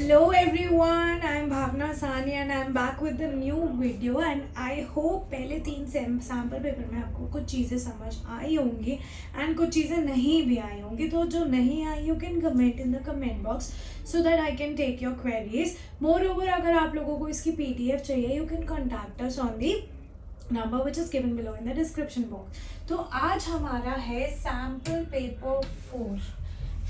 Hello everyone, I'm Bhavna Sani and I'm back with a new video and I hope पहले 3 sample paper में आपको कुछ चीज़ें समझ आई होंगी and कुछ चीज़ें नहीं भी आई होंगी. तो जो नहीं आई you can comment in the comment box so that I can take your queries. Moreover, अगर आप लोगों को इसकी PDF चाहिए you can contact us on the number which is given below in the description box. तो आज हमारा है सैम्पल पेपर 4,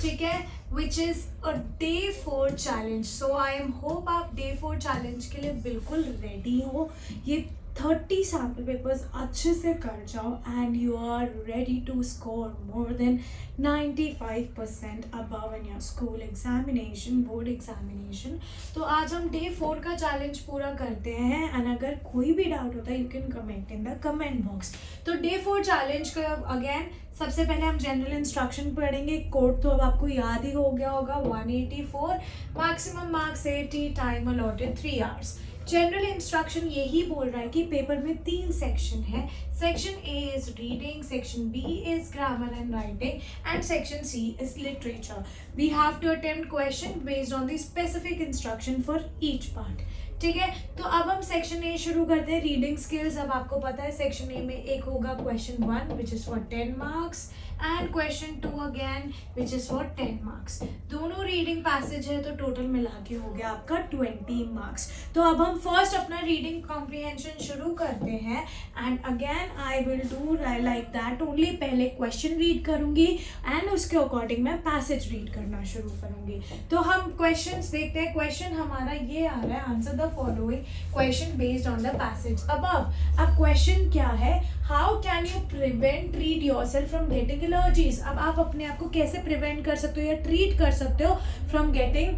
ठीक है, which is a day 4 challenge. So I am hope आप डे 4 चैलेंज के लिए बिल्कुल रेडी हो. ये 30 सैम्पल पेपर्स अच्छे से कर जाओ and you are ready to score more than 95% above in your school examination, board examination. तो आज हम डे 4 का चैलेंज पूरा करते हैं एंड अगर कोई भी डाउट होता है you can comment in the comment box. तो डे 4 चैलेंज का अगेन सबसे पहले हम जनरल इंस्ट्रक्शन पढ़ेंगे. कोड तो अब आपको याद ही हो गया होगा, 184, maximum marks 80, time allotted 3 hours. General instruction यही बोल रहा है कि पेपर में 3 सेक्शन है. Section A is reading, section B is grammar and writing and section C is literature. We have to attempt question based on the specific instruction for each part. ठीक है, तो अब हम सेक्शन ए शुरू करते हैं. Reading skills, अब आपको पता है सेक्शन ए में एक होगा question 1 which is for 10 marks and question 2 again which is for 10 marks. दोनों रीडिंग पैसेज है तो टोटल मिला के हो गया आपका 20 मार्क्स. तो अब हम फर्स्ट अपना रीडिंग कॉम्प्रिहेंशन शुरू करते हैं and again I will do like that only. पहले क्वेश्चन रीड करूंगी एंड उसके अकॉर्डिंग मैं पैसेज रीड करना शुरू करूंगी. तो हम क्वेश्चंस देखते हैं. क्वेश्चन हमारा ये आ रहा है, answer the following question based on the passage above. अब क्वेश्चन क्या है, how can you prevent treat yourself from getting allergies. अब आप अपने आप को कैसे प्रिवेंट कर सकते हो या ट्रीट कर सकते हो फ्रॉम गेटिंग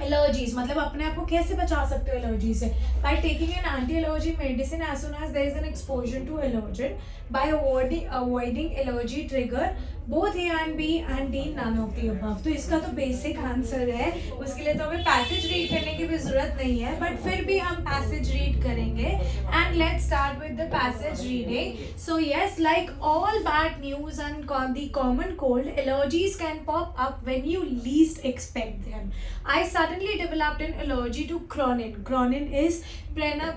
एलर्जीज, मतलब अपने आप को कैसे बचा सकते हो एलर्जी से. By taking an anti allergy medicine as soon as there is an exposure to allergen, by avoiding allergy trigger, both A and B and D, none of the above. तो इसका तो बेसिक आंसर है. उसके लिए तो हमें passage read करने की भी जरूरत नहीं है, बट फिर भी हम पैसेज रीड करेंगे and let's start with the passage reading. So yes, like all bad news and the common cold, allergies can pop up when you least expect them. I suddenly developed an allergy to Cronin. Cronin is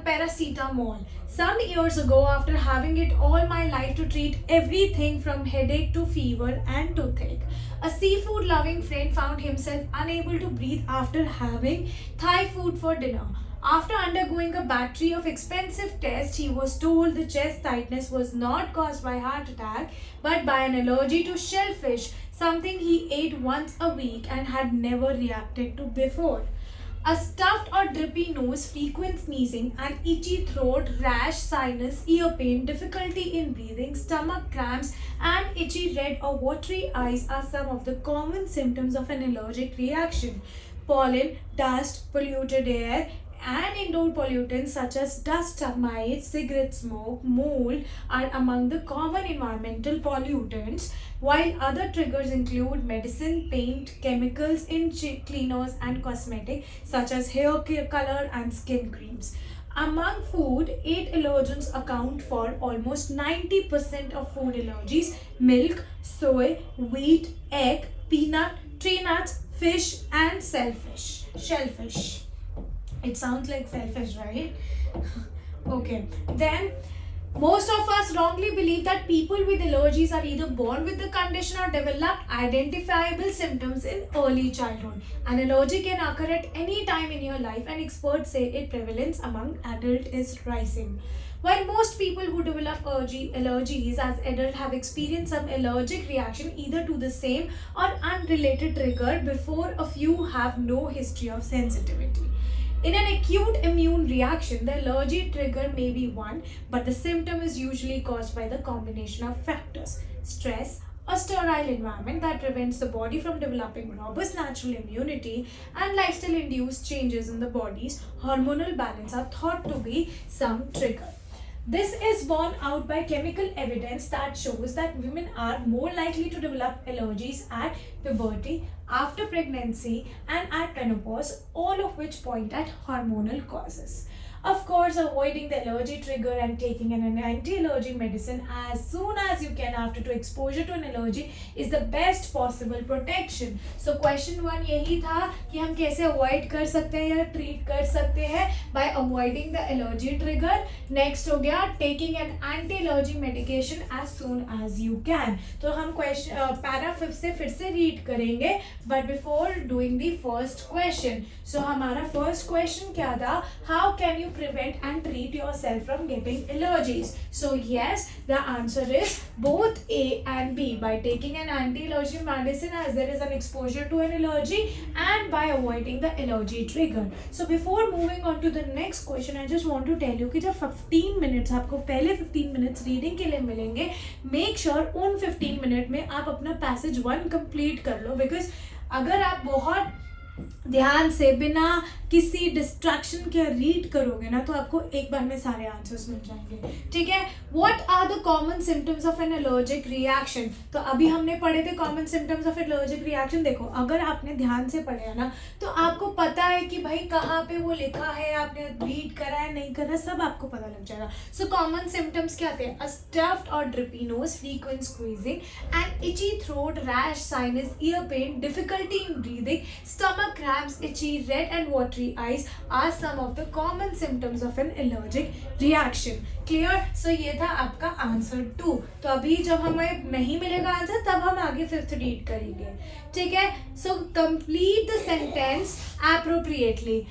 paracetamol. Some years ago, after having it all my life to treat everything from headache to fever and toothache, a seafood loving friend found himself unable to breathe after having Thai food for dinner. After undergoing a battery of expensive tests, he was told the chest tightness was not caused by heart attack but by an allergy to shellfish, something he ate once a week and had never reacted to before. A stuffed or drippy nose, frequent sneezing, an itchy throat, rash, sinus, ear pain, difficulty in breathing, stomach cramps, and itchy red or watery eyes are some of the common symptoms of an allergic reaction. Pollen, dust, polluted air, and indoor pollutants such as dust mites, cigarette smoke, mold are among the common environmental pollutants, while other triggers include medicine, paint, chemicals in cleaners and cosmetic such as hair color and skin creams. Among food, 8 allergens account for almost 90% of food allergies: milk, soy, wheat, egg, peanut, tree nuts, fish, and shellfish. It sounds like selfish, right? Okay, then most of us wrongly believe that people with allergies are either born with the condition or develop identifiable symptoms in early childhood. An allergy can occur at any time in your life, and experts say its prevalence among adults is rising. While most people who develop allergies as adults have experienced some allergic reaction either to the same or unrelated trigger before, a few have no history of sensitivity. In an acute immune reaction, the allergy trigger may be one, but the symptom is usually caused by the combination of factors: stress, a sterile environment that prevents the body from developing robust natural immunity, and lifestyle-induced changes in the body's hormonal balance are thought to be some trigger. This is borne out by chemical evidence that shows that women are more likely to develop allergies at puberty, after pregnancy, and at menopause, all of which point at hormonal causes. Of course, avoiding the allergy trigger and taking an anti-allergy medicine as soon as you can after to exposure to an allergy is the best possible protection. So question 1 यही था कि हम कैसे avoid कर सकते हैं या treat कर सकते हैं by avoiding the allergy trigger. Next हो गया taking an anti-allergy medication as soon as you can. तो हम question पैरा 5 से फिर से read करेंगे but before doing the first question. So हमारा first question क्या था? How can you prevent and treat yourself from getting allergies? So yes, the answer is both A and B, by taking an anti-allergy medicine as there is an exposure to an allergy and by avoiding the allergy trigger. So before moving on to the next question, I just want to tell you कि जब 15 minutes आपको पहले 15 minutes reading के लिए मिलेंगे, make sure उन 15 minute में आप अपना passage 1 complete कर लो, because अगर आप बहुत ध्यान से बिना किसी डिस्ट्रैक्शन के रीड करोगे ना तो आपको एक बार में सारे आंसर्स मिल जाएंगे. ठीक है. What are the common symptoms of an allergic reaction? तो अभी हमने पढ़े थे common symptoms of allergic reaction. देखो, अगर आपने ध्यान से पढ़े है ना तो आपको पता है कि भाई कहाँ पे वो लिखा है, आपने रीड करा है नहीं करा, सब आपको पता लग जाएगा. सो कॉमन सिम्टम्स क्या थे? अ स्टफ्ड और drippy nose, frequent sneezing and itchy throat, rash, sinus, ear pain, difficulty in breathing, stomach cramps, itchy, red and watery eyes are some of the common symptoms of an allergic reaction. Clear? So ये था आपका answer 2. तो अभी जब हमें नहीं मिलेगा answer तब हम आगे 5th रीड करेंगे. ठीक है. So complete the sentence appropriately.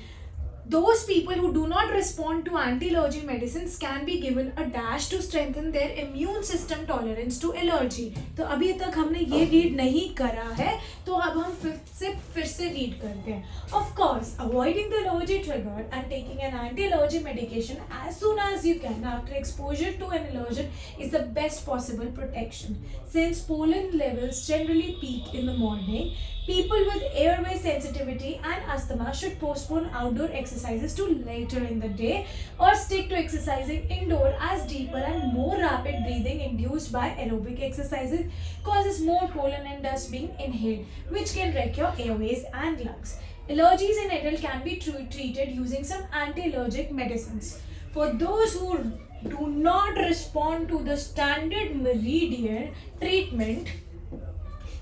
Those people who do not respond to anti-allergy medicines can be given a dash to strengthen their immune system tolerance to allergy. तो अभी तक हमने ये रीड नहीं करा है तो अब हम फिर से रीड करते हैं. Of course, avoiding the allergy trigger and taking an anti-allergy medication as soon as you can after exposure to an allergen is the best possible protection. Since pollen levels generally peak in the morning, people with airway sensitivity and asthma should postpone outdoor exercises to later in the day or stick to exercising indoor as deeper and more rapid breathing induced by aerobic exercises causes more pollen and dust being inhaled, which can wreck your airways and lungs. Allergies in adults can be treated using some anti-allergic medicines. For those who do not respond to the standard meridian treatment,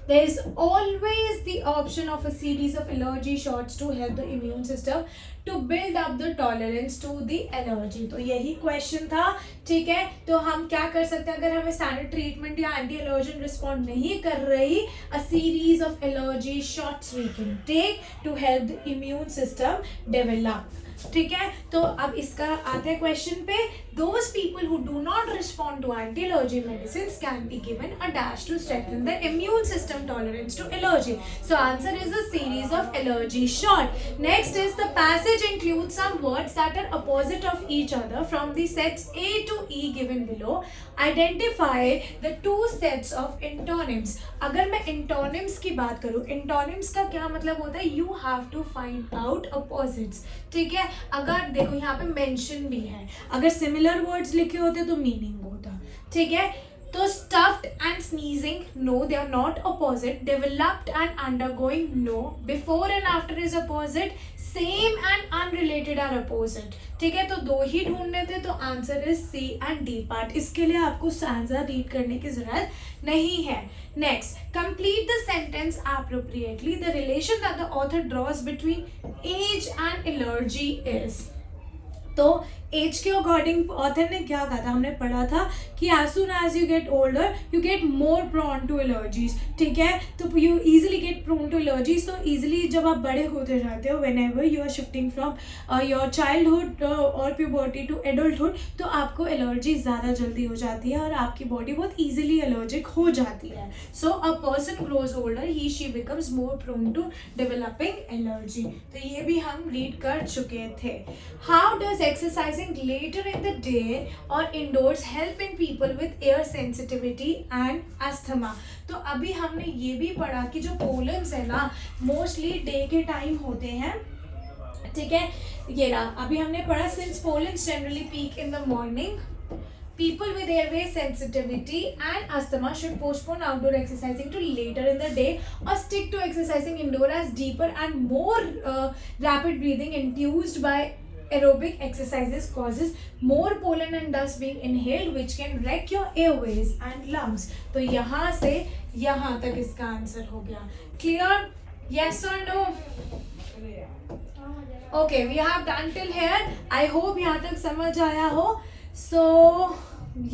there is always the option of a series of allergy shots to help the immune system to build up the tolerance to the allergy. तो यही question था. ठीक है. तो हम क्या कर सकते हैं अगर हमें स्टैंडर्ड ट्रीटमेंट या एंटी एलर्जन रिस्पॉन्ड नहीं कर रही? A series of allergy shots we can take to help the immune system develop. ठीक है. तो अब इसका आते हैं क्वेश्चन पे. Those people who do not respond to anti-allergy medicines can be given a dash to strengthen the immune system tolerance to allergy. So answer is a series of allergy shot. Next is the passage includes some words that are opposite of each other from the sets A to E given below. Identify the two sets of antonyms. अगर मैं antonyms की बात करूँ, antonyms का क्या मतलब होता है? You have to find out opposites. ठीक है. अगर देखो यहाँ पे mention भी है, अगर similar वर्ड्स लिखे होते तो मीनिंग होता. ठीक है. तो stuffed and sneezing, no, they are not opposite. Developed and undergoing, no. Before and after is opposite. Same and unrelated are opposite. ठीक है. तो 2 ही ढूंढने थे तो answer is C and D part. इसके लिए आपको स्टैंजा रीड करने की जरूरत नहीं है. Next, complete the sentence appropriately. The relation that the author draws between age and allergy is. तो एज के अकॉर्डिंग ऑथर ने क्या कहा था? हमने पढ़ा था कि as soon as you get older you get more prone to allergies. ठीक है. तो you easily get prone to allergies. तो इजिली जब आप बड़े होते जाते हो, whenever you are shifting from your childhood और प्यूबर्टी टू एडल्टहुड, तो आपको एलर्जी ज़्यादा जल्दी हो जाती है और आपकी बॉडी बहुत ईजिली एलर्जिक हो जाती है. So a person grows older, he she becomes more prone to developing allergy. तो ये भी हम रीड कर चुके थे. How does exercising later in the day or indoors help in people with air sensitivity and asthma. तो अभी हमने ये भी पढ़ा कि जो पोलन्स है ना मोस्टली डे के टाइम होते हैं. ठीक है. ये रहा. अभी हमने पढ़ा since pollens generally peak in the morning, people with airway sensitivity and asthma should postpone outdoor exercising to later in the day or stick to exercising indoor as deeper and more rapid breathing induced by aerobic exercises causes more pollen and dust being inhaled which can wreck your airways and lungs. तो यहाँ से यहाँ तक इसका answer हो गया. Clear? Yes or no? Okay, we have done till here. I hope यहाँ तक समझ आया हो. So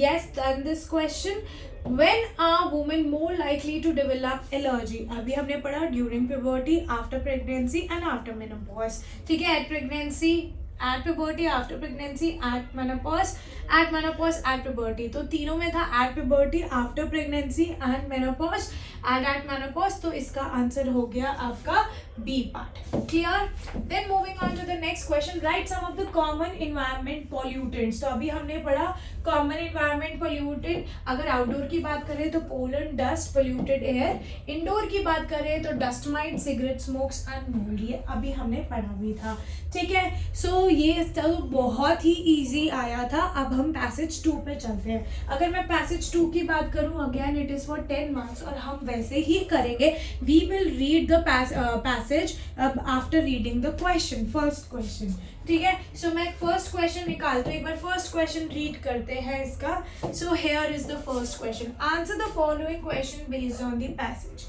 yes, done this question. When are women more likely to develop allergy? अभी हमने पढ़ा during puberty, after pregnancy and after menopause. ठीक है, at pregnancy, at puberty, after pregnancy, at menopause, at puberty. तो तीनों में था at puberty, after pregnancy and menopause, and at menopause. तो इसका आंसर हो गया आपका B part. Clear? Then moving on to the next question. Write some of the common environment pollutants. तो अभी हमने पढ़ा common environment pollutant. अगर outdoor की बात करें तो pollen, dust, polluted air. Indoor की बात करें तो dust mite, cigarette smokes and mold. ये अभी हमने पढ़ा भी था. ठीक है, सो ये तो बहुत ही इजी आया था. अब हम पैसेज 2 पे चलते हैं. अगर मैं पैसेज 2 की बात करूं, again it is for 10 marks और हम वैसे ही करेंगे. We will read the passage after reading the question, first question. ठीक है, सो मैं फर्स्ट क्वेश्चन निकालती हूँ. एक बार फर्स्ट क्वेश्चन रीड करते हैं इसका. So here is the first question. Answer the following question based on the passage.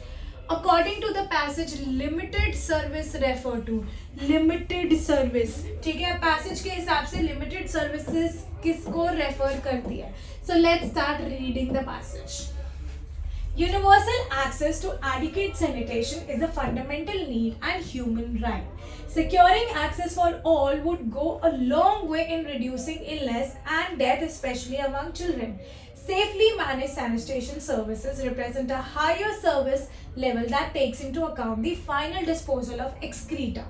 According to the passage, limited service refer to. Limited service. ठीक है, पैसेज के हिसाब से limited services किसको रेफर करती है? So let's start reading the passage. Universal access to adequate sanitation is a fundamental need and human right. Securing access for all would go a long way in reducing illness and death, especially among children. Safely managed sanitation services represent a higher service level that takes into account the final disposal of excreta.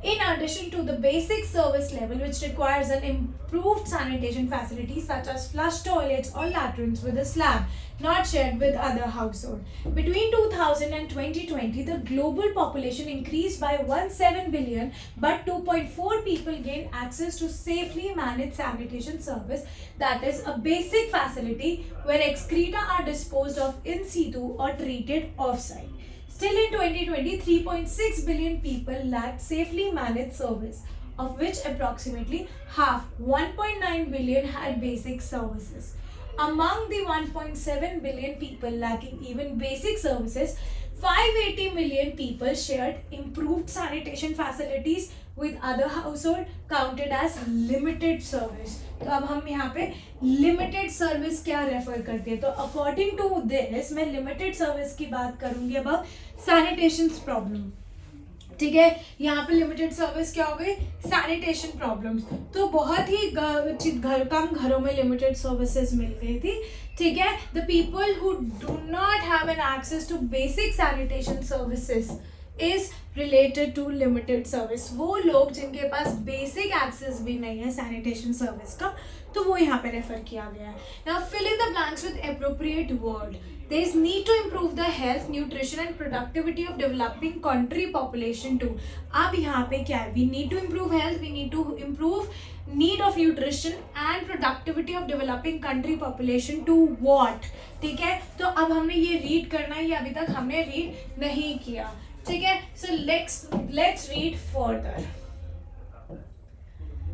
In addition to the basic service level, which requires an improved sanitation facilities such as flush toilets or latrines with a slab, not shared with other households. Between 2000 and 2020, the global population increased by 17 billion, but 2.4 people gained access to safely managed sanitation service, that is a basic facility where excreta are disposed of in situ or treated off-site. Still in 2020, 3.6 billion people lacked safely managed service, of which approximately half, 1.9 billion, had basic services. Among the 1.7 billion people lacking even basic services, 580 million people shared improved sanitation facilities with other household, counted as limited service. तो अब हम यहाँ पे limited service क्या refer करते हैं? तो according to this मैं लिमिटेड सर्विस की बात करूंगी अबाउट सैनिटेशन प्रॉब्लम. ठीक है, यहाँ पे लिमिटेड सर्विस क्या हो गई? Sanitation problems. तो बहुत ही कम घरों में लिमिटेड सर्विसेज मिल गई थी. ठीक है, the people who do not have an access to basic sanitation services is related to limited service. वो लोग जिनके पास बेसिक एक्सेस भी नहीं है सैनिटेशन सर्विस का, तो वो यहाँ पे रेफर किया गया है. Now fill in the blanks with appropriate word. There is need to improve the health, nutrition and productivity of developing country population too. अब यहाँ पे क्या है? We need to improve health, we need to improve need of nutrition and productivity of developing country population to what? ठीक है, तो अब हमने ये रीड करना है, ये अभी तक हमने रीड नहीं किया. ठीक है, so let's read further.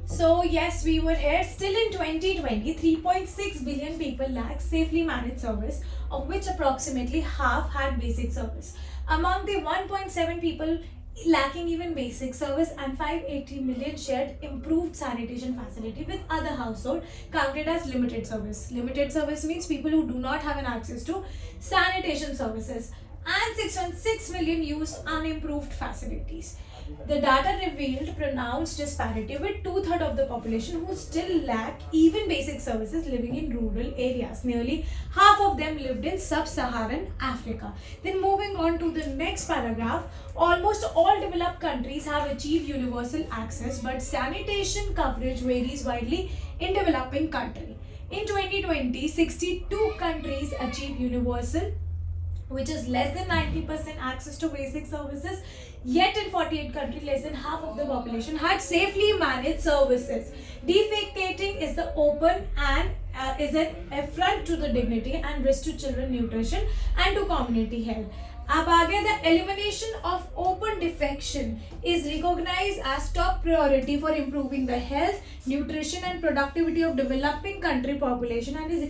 So yes, we were here. Still in 2020, 3.6 billion people lacked safely managed service, of which approximately half had basic service. Among the 1.7 people lacking even basic service, and 580 million shared improved sanitation facility with other household, counted as limited service. Limited service means people who do not have an access to sanitation services, and 6.6 million used unimproved facilities. The data revealed pronounced disparity, with 2/3 of the population who still lack even basic services living in rural areas. Nearly half of them lived in sub-Saharan Africa. Then moving on to the next paragraph, almost all developed countries have achieved universal access, but sanitation coverage varies widely in developing countries. In 2020, 62 countries achieved universal, which is less than 90% access to basic services. Yet in 48 countries, less than half of the population had safely managed services. Defecating is the open and is an affront to the dignity and risk to children nutrition and to community health. अब आगे, the elimination of open defecation is recognized as top priority for improving the health, nutrition and productivity of developing country population and is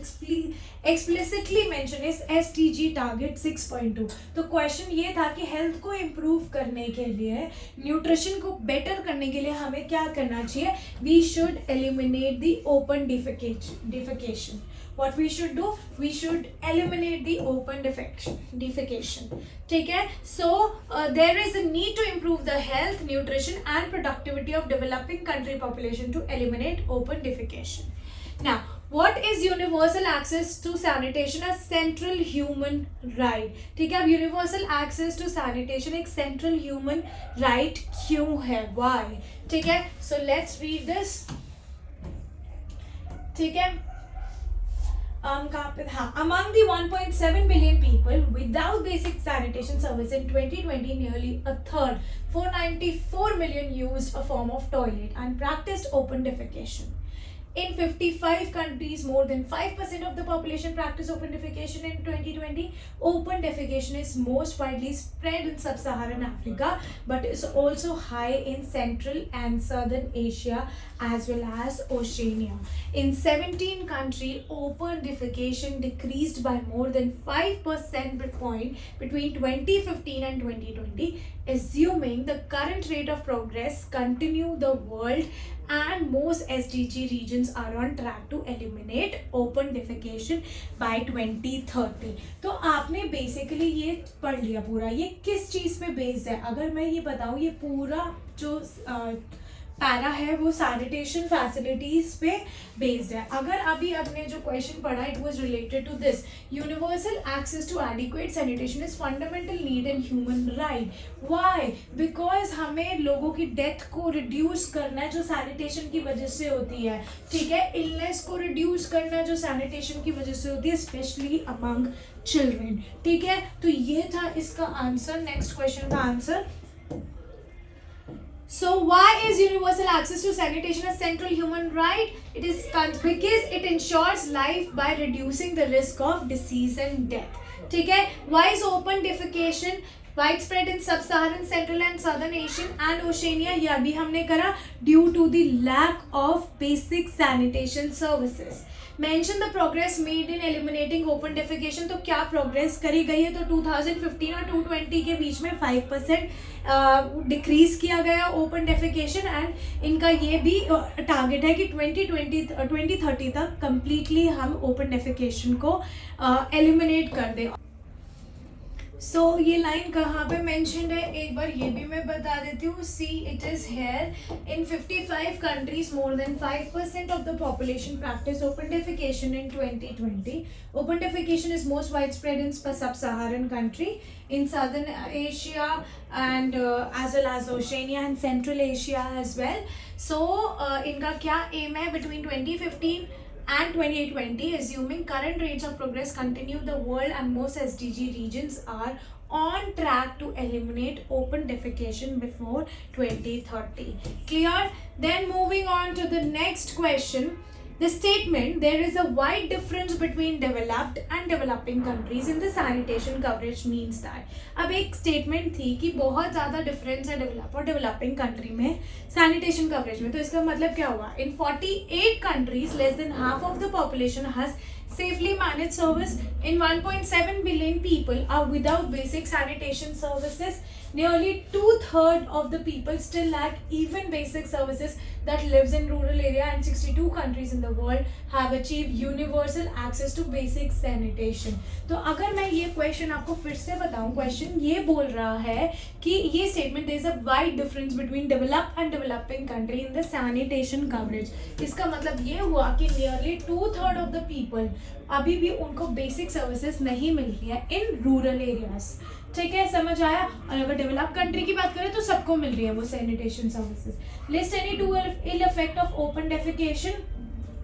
explicitly mention is SDG target 6.2। तो question ये था कि health को improve करने के लिए, nutrition को better करने के लिए हमें क्या करना चाहिए? We should eliminate the open defecation. What we should do? We should eliminate the open defecation. ठीक है? So there is a need to improve the health, nutrition and productivity of developing country population to eliminate open defecation. Now, what is universal access to sanitation? A central human right. ठीक है? अब universal access to sanitation एक central human right क्यों है? Why? ठीक है? So let's read this. ठीक है? Among the 1.7 billion people without basic sanitation service in 2020, nearly a third, 494 million, used a form of toilet and practiced open defecation. In 55 countries, more than 5% of the population practice open defecation in 2020. Open defecation is most widely spread in sub-Saharan Africa, but is also high in Central and Southern Asia as well as Oceania. In 17 countries, open defecation decreased by more than 5% point between 2015 and 2020. Assuming the current rate of progress continue, the world and most SDG regions are on track to eliminate open defecation by 2030. तो आपने basically ये पढ़ लिया पूरा, ये किस चीज़ पे based है? अगर मैं ये बताऊँ, ये पूरा जो पैरा है वो सैनिटेशन फैसिलिटीज पे बेस्ड है। अगर अभी आपने जो क्वेश्चन पढ़ा, it was related to this, universal access to adequate sanitation is fundamental need and human right. Why? Because हमें लोगों की डेथ को रिड्यूस करना है जो सैनिटेशन की वजह से होती है, ठीक है? इलनेस को रिड्यूस करना है जो सैनिटेशन की वजह से होती है, स्पेशली अमंग चिल्ड्रन, ठीक है? तो ये था इसका आंसर। नेक्स्ट क्वेश्चन का answer, so why is universal access to sanitation a central human right? It is because it ensures life by reducing the risk of disease and death. ठीक है? Why is open defecation widespread in sub-Saharan, Central and Southern Asian and Oceania? ये अभी हमने करा, due to the lack of basic sanitation services. Mention the progress made in eliminating open defecation. तो क्या progress करी गई है? तो 2015 और 2020 के बीच में 5% डिक्रीज किया गया ओपन डेफिकेशन, एंड इनका ये भी टारगेट है कि 2030 तक कम्प्लीटली हम ओपन डेफिकेशन को एलिमिनेट कर दें। सो ये लाइन कहाँ पे मेंशन्ड है, एक बार ये भी मैं बता देती हूँ। See it is here, in 55 countries more than 5% of the population practise open defecation in 2020. Open defecation is most widespread in sub Saharan country, in southern Asia and as well as Oceania and central Asia as well. So इनका क्या aim है? Between 2015 and 2020, assuming current rates of progress continue, the world and most SDG regions are on track to eliminate open defecation before 2030. Clear? Then moving on to the next question. The statement, there is a wide difference between developed and developing countries in the sanitation coverage, means that. अब एक statement थी कि बहुत ज़्यादा difference है develop और developing country में sanitation coverage में, तो इसका मतलब क्या हुआ? In 48 countries, less than half of the population has safely managed service. In 1.7 billion people are without basic sanitation services. Nearly 2/3 of the people still lack even basic services that lives in rural area, and 62 countries in the world have achieved universal access to basic sanitation. तो अगर मैं ये question आपको फिर से बताऊं, question ये बोल रहा है कि ये statement, there is a wide difference between developed and developing country in the sanitation coverage. इसका मतलब ये हुआ कि nearly 2/3 of the people अभी भी उनको बेसिक सर्विसेज नहीं मिल रही है इन रूरल एरियाज. ठीक है, समझ आया? और अगर डेवलप कंट्री की बात करें तो सबको मिल रही है वो sanitation services. List any two ill effect of open defecation.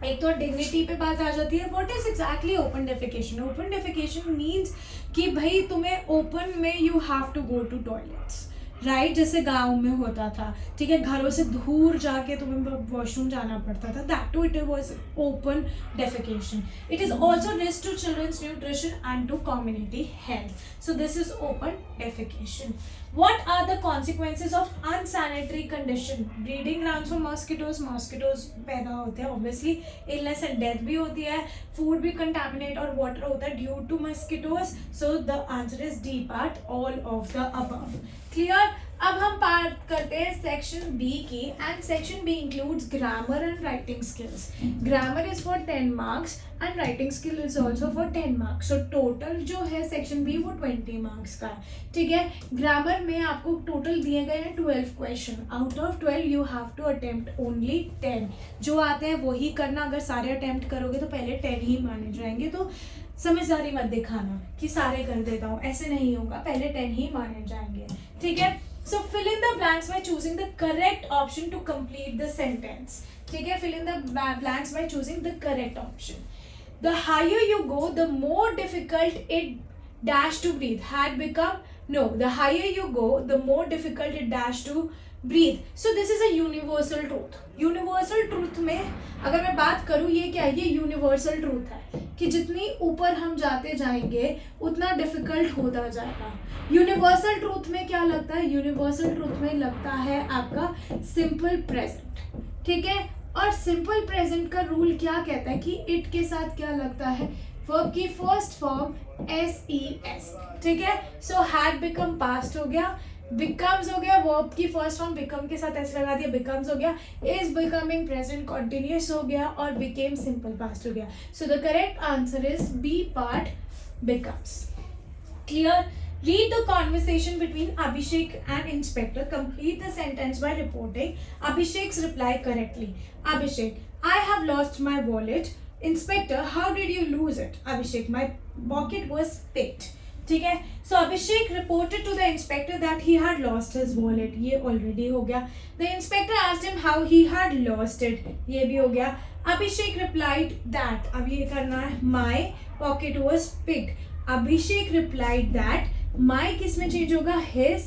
एक तो डिग्निटी पे बात आ जाती है. What is exactly open defecation? Open defecation means कि भाई तुम्हें ओपन में you have to go to toilets, right, जैसे गाँव में होता था, ठीक है, घरों से दूर जाके तुम्हें वॉशरूम जाना पड़ता था, that too it was open defecation. It is also risk to childrens nutrition and to community health. So this is open defecation. What are the consequences of unsanitary condition? Breeding grounds for mosquitoes. Mosquitoes पैदा होते हैं obviously. Illness and death भी होती है. Food भी contaminate और water होता है due to mosquitoes. So the answer is D part, all of the above. Clear? अब हम बात करते हैं सेक्शन बी की, and section B includes grammar and writing skills. Grammar is for 10 marks and writing skill is also for 10 marks. So total जो है section B वो 20 marks का है. ठीक है, ग्रामर में आपको टोटल दिए गए हैं 12 question. Out of 12 you have to attempt only 10. जो आते हैं वही करना. अगर सारे अटेम्प्ट करोगे तो पहले 10 ही माने जाएंगे. तो समझदारी मत दिखाना कि सारे कर देता हूँ, ऐसे नहीं होगा. पहले 10 ही माने जाएंगे. ठीक है, so fill in the blanks by choosing the correct option to complete the sentence. ठीक है, fill in the blanks by choosing the correct option. The higher you go, the more difficult it dash to breathe had become. No, the higher you go, the more difficult it dash to breathe. So this is a universal truth. Universal truth में अगर मैं बात करूँ, ये क्या है? ये universal truth है कि जितनी ऊपर हम जाते जाएंगे उतना डिफिकल्ट होता जाएगा. यूनिवर्सल ट्रूथ में क्या लगता है? यूनिवर्सल ट्रूथ में लगता है आपका सिंपल प्रेजेंट. ठीक है, और सिंपल प्रेजेंट का रूल क्या कहता है कि इट के साथ क्या लगता है? वर्ब की फर्स्ट फॉर्म SES. ठीक है, सो हैड बिकम पास्ट हो गया. बिकम्स हो गया, वर्ब की फर्स्ट फॉर्म बिकम के साथ ऐसे लगा दिया, बिकम्स हो गया. इज बिकमिंग प्रेजेंट कॉन्टिन्यूस हो गया और बिकेम सिंपल पास्ट हो गया. So the correct answer is B part, becomes. Clear? Read the conversation between Abhishek and Inspector. Complete the sentence by reporting Abhishek's reply correctly. Abhishek: I have lost my wallet. Inspector: how did you lose it? Abhishek: my pocket was picked. ठीक है, so Abhishek reported to the inspector that he had lost his wallet. ये already हो गया. The inspector asked him how he had lost it. ये भी हो गया. Abhishek replied that. अब ये करना है, my pocket was picked. Abhishek replied that. My किस में चेंज होगा? His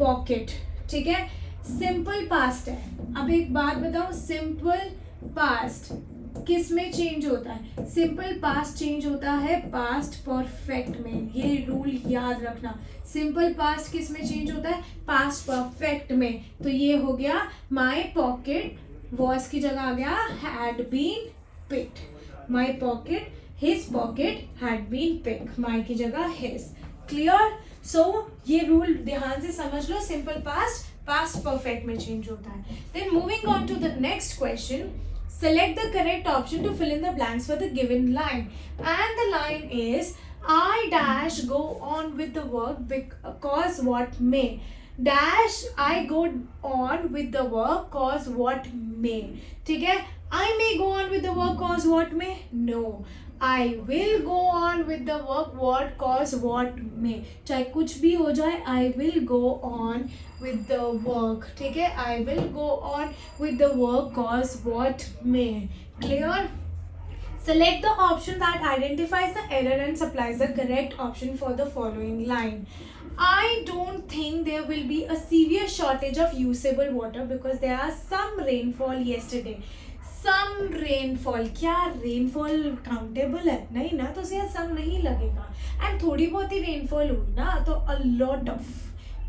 pocket. ठीक है, सिंपल पास्ट है. अब एक बात बताओ, सिंपल पास्ट किस में चेंज होता है? सिंपल पास्ट चेंज होता है पास्ट परफेक्ट में. ये रूल याद रखना. सिंपल पास्ट किस में चेंज होता है? पास्ट परफेक्ट में. तो ये हो गया माई पॉकेट वॉज की जगह आ गया had been picked. My pocket, his pocket had been picked. My की जगह हिज. क्लियर? सो ये रूल ध्यान से समझ लो. सिंपल पास्ट पास्ट परफेक्ट में चेंज होता है. Then moving on to the next question. Select the correct option to fill in the blanks for the given line. And the line is I dash go on with the work because what may. Dash I go on with the work cause what may. ठीक है, I may go on with the work cause what may. No, I will go on with the work what cause what may. चाहे कुछ भी हो जाए, I will go on with the work. ठीक है, I will go on with the work cause what may. Clear? Select the option that identifies the error and supplies the correct option for the following line. I don't think there will be a severe shortage of usable water because there are some rainfall yesterday. Some rainfall, क्या rainfall countable है? नहीं ना, तो उससे सम नहीं लगेगा. And थोड़ी बहुत ही रेनफॉल हुई ना, तो अ लॉट ऑफ.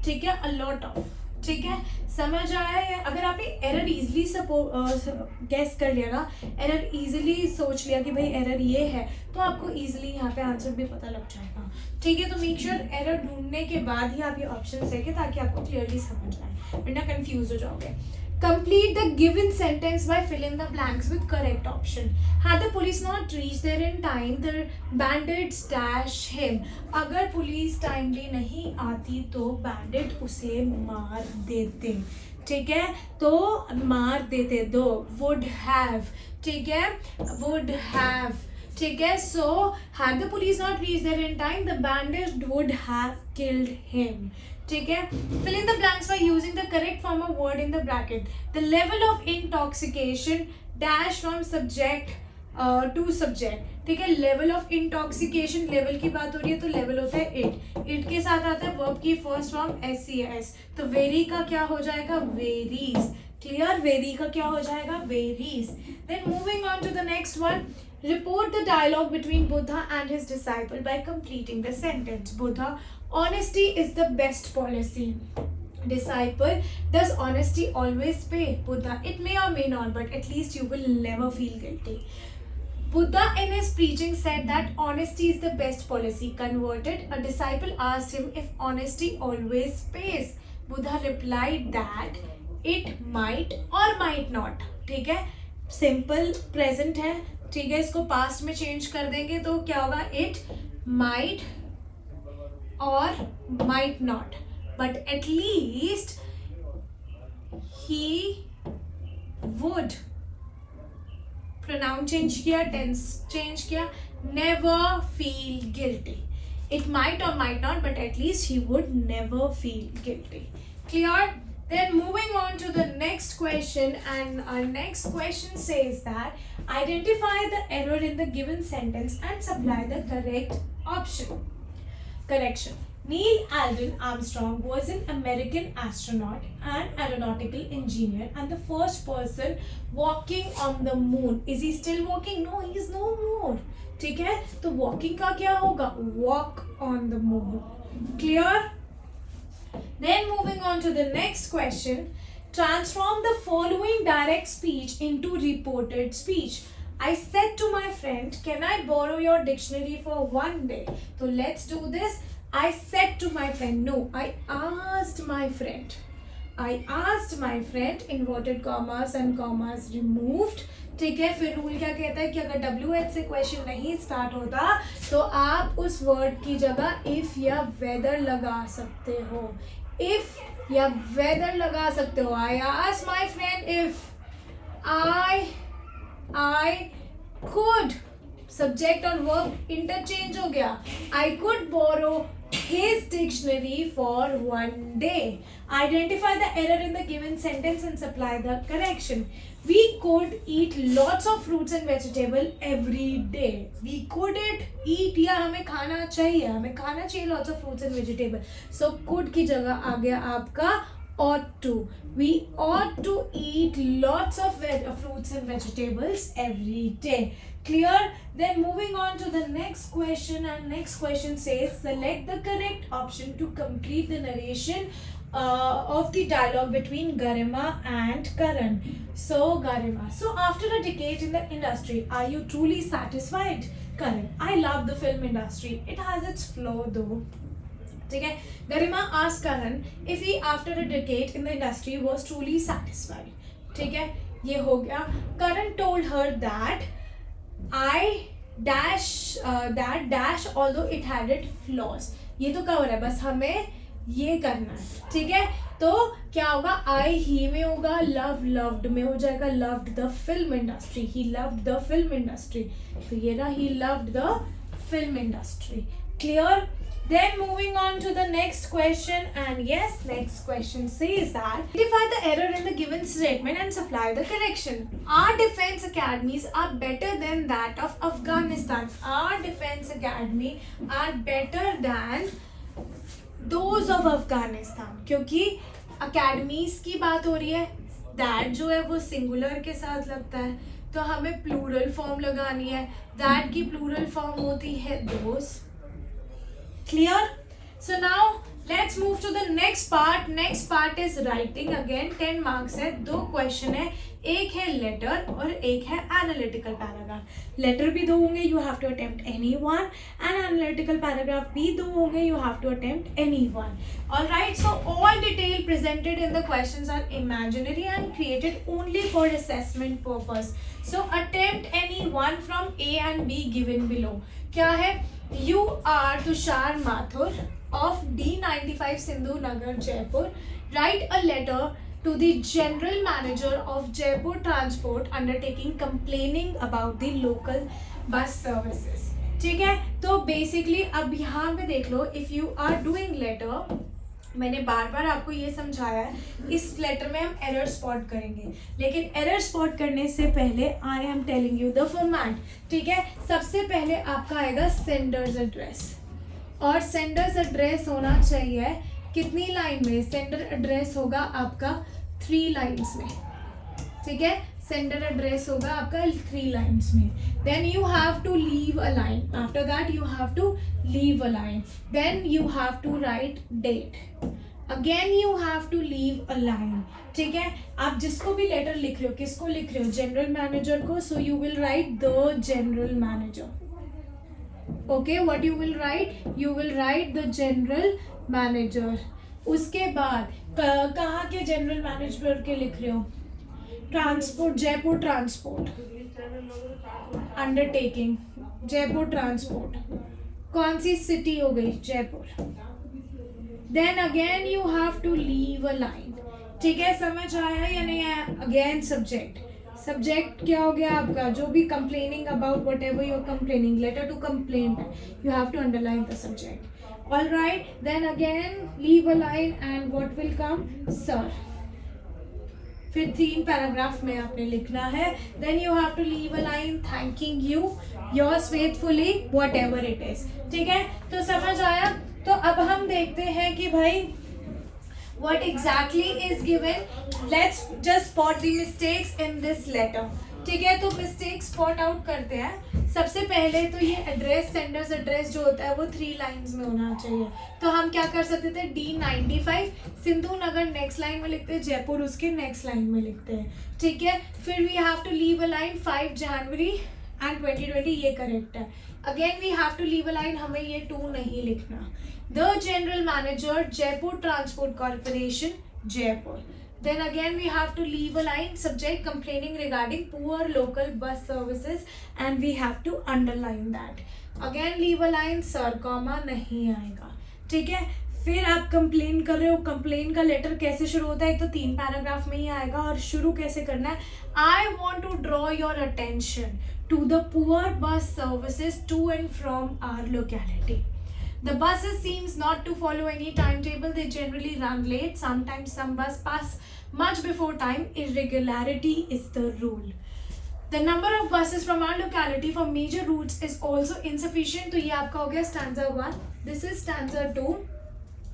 ठीक है, अ लॉट ऑफ. ठीक है, समझ आया है? अगर आपने एरर इजीली गेस कर लिया ना, एरर इजीली सोच लिया कि भाई एरर ये है, तो आपको इजीली यहाँ पे आंसर भी पता लग जाएगा. ठीक है, तो मेक श्योर एरर ढूंढने के बाद ही आप ये ऑप्शन देखें ताकि आपको क्लियरली समझ आए, वरना कंफ्यूज हो जाओगे. Complete the given sentence by filling the blanks with correct option. Had the police not reached there in time, the bandits dash him. अगर पुलिस टाइमली नहीं आती तो बैंडिट उसे मार देते. ठीक है, तो मार देते. दो would have. ठीक है, would have. ठीक है, so had the police not reached there in time, the bandits would have killed him. ठीक है, fill in the blanks by using the correct form of word in the bracket. The level of intoxication dash from subject to subject, ठीक है. Level of intoxication, level की बात हो रही है तो लेवल होता है इट के साथ आता है वर्ब की फर्स्ट फॉर्म SES, तो वेरी का क्या हो जाएगा, वेरीज. क्लियर, वेरी का क्या हो जाएगा, varies. Then moving on to the next one, report the dialogue between Buddha and his disciple by completing the sentence. Buddha, honesty is the best policy. Disciple, does honesty always pay? Buddha, it may or may not, but at least you will never feel guilty. Buddha in his preaching said that honesty is the best policy. Converted, a disciple asked him if honesty always pays. Buddha replied that it might or might not. ठीक है, simple present है, ठीक है, इसको past में change कर देंगे तो क्या होगा, it might or might not, but at least he would. Pronoun change किया, टेंस चेंज किया, never feel guilty. It might or might not, but at least he would never feel guilty. Clear? Then moving on to the next question, and our next question says that identify the error in the given sentence and supply the correct option. Correction. Neil Aldrin Armstrong was an American astronaut and aeronautical engineer and the first person walking on the moon. Is he still walking? No, he is no more. ठीक है, तो walking का क्या होगा, walk on the moon. Clear? Then moving on to the next question, transform the following direct speech into reported speech. I said to my friend, can I borrow your dictionary for one day? So let's do this. I said to my friend. No, I asked my friend. I asked my friend, inverted commas and commas removed. ठीक है, फिर rule क्या कहता है कि अगर WH से question नहीं स्टार्ट होता तो आप उस वर्ड की जगह इफ या वेदर लगा सकते हो. इफ या वेदर लगा सकते हो. I asked my friend if I could, subject और वर्ब इंटरचेंज हो गया. I could borrow his dictionary for one day. Identify the error in the given sentence and supply the correction. We could eat lots of fruits and vegetable every day. We couldn't eat, या हमें खाना चाहिए, हमें खाना चाहिए lots of fruits and vegetable. So could की जगह आ गया आपका ought to. We ought to eat lots of fruits and vegetables every day. Clear? Then moving on to the next question, and next question says select the correct option to complete the narration of the dialogue between Garima and Karan. So Garima, so after a decade in the industry, are you truly satisfied? Karan, I love the film industry. It has its flaw though. ठीक है, गरिमा asked Karan if he after a decade in the industry was truly satisfied. ठीक है, ये हो गया. Karan told her that I dash although it had its flaws. ये तो cover है, बस हमें ये करना है. ठीक है, तो क्या होगा, आई ही में होगा, लव लव्ड में हो जाएगा, loved the film industry. He loved the film industry, तो ये रहा he loved the film industry. Clear? Then moving on to the next question, and yes, next question says that identify the error in the given statement and supply the correction. Our defense academies are better than that of Afghanistan. Our defense academy are better than those of Afghanistan. क्योंकि academies की बात हो रही है, that जो है वो singular के साथ लगता है, तो हमें plural form लगानी है. that की plural form होती है those. Clear? So now let's move to the next part. Next part is writing. Again 10 marks है, दो question है, एक है letter और एक है analytical paragraph. Letter भी दो होंगे, you have to attempt any one, and analytical paragraph भी दो होंगे, you have to attempt any one. Alright, so all detail presented in the questions are imaginary and created only for assessment purpose. So attempt any one from A and B given below. क्या है? You are Tushar Mathur of D95 Sindhu Nagar, Jaipur. Write a letter to the General Manager of Jaipur Transport Undertaking complaining about the local bus services. ठीक है, तो basically अब यहाँ पे देख लो, if you are doing letter, मैंने बार बार आपको ये समझाया है, इस लेटर में हम एरर स्पॉट करेंगे, लेकिन एरर स्पॉट करने से पहले I am telling you the format, ठीक है। सबसे पहले आपका आएगा सेंडर्स एड्रेस, और सेंडर्स एड्रेस होना चाहिए कितनी लाइन में? सेंडर एड्रेस होगा आपका 3 लाइन्स में, ठीक है। सेंडर एड्रेस होगा आपका 3 लाइन्स में. Then you have to leave a line. After that you have to leave a line. Then you have to write date. Again you have to leave a line. ठीक है, आप जिसको भी letter लिख रहे हो, किसको लिख रहे हो? जनरल मैनेजर को. So you will write the general manager. Okay, what you will write? You will write the general manager. उसके बाद कहाँ के जनरल मैनेजर के लिख रहे हो? Transport, Jaipur transport. Undertaking, Jaipur transport. कौन सी सिटी हो गई? Jaipur. Then again you have to leave a line. ठीक है, समझ आया या नहीं आया? Again subject. सब्जेक्ट क्या हो गया आपका? जो भी complaining about whatever you're complaining, letter to complain, you have to underline the subject. All right, then again leave a line and what will come? Sir. फिर 3 पैराग्राफ में आपने लिखना है. Then you have to leave a line thanking you, yours faithfully, whatever it is. ठीक है, तो समझ आया? तो अब हम देखते हैं कि भाई what exactly is given. Let's just spot the mistakes in this letter. ठीक है, तो मिस्टेक स्पॉट आउट करते हैं. सबसे पहले तो ये एड्रेस, सेंडर्स एड्रेस जो होता है वो 3 लाइंस में होना चाहिए. तो हम क्या कर सकते थे? D95 सिंधु नगर नेक्स्ट लाइन में लिखते हैं, जयपुर उसके नेक्स्ट लाइन में लिखते हैं. ठीक है, फिर we have to leave a line 5 January and 2020, ये करेक्ट है. Again we have to leave a line, हमें ये 2 नहीं लिखना. The general manager, Jaipur transport corporation, Jaipur. Then again we have to leave a line, subject complaining regarding poor local bus services, and we have to underline that. Again leave a line, sir, comma नहीं आएगा. ठीक है, फिर आप complain कर रहे हो. Complain का लेटर कैसे शुरू होता है? एक तो 3 पैराग्राफ में ही आएगा. और शुरू कैसे करना है? I want to draw your attention to the poor bus services to and from our locality. The buses seems not to follow any timetable. They generally run late. Sometimes some bus pass much before time. Irregularity is the rule. The number of buses from our locality for major routes is also insufficient. तो ये आपका हो गया stanza 1. This is stanza 2.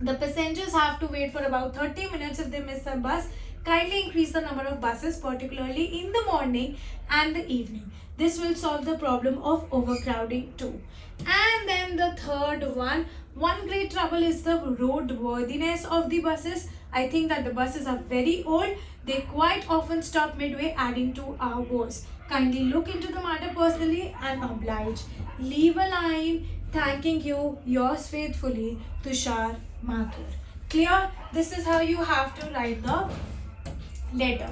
The passengers have to wait for about 30 minutes if they miss a bus. Kindly increase the number of buses, particularly in the morning and the evening. This will solve the problem of overcrowding too. And then the third one great trouble is the roadworthiness of the buses. I think that the buses are very old. They quite often stop midway, adding to our woes. Kindly look into the matter personally and oblige. Leave a line thanking you, yours faithfully, Tushar Mathur. Clear? This is how you have to write the letter.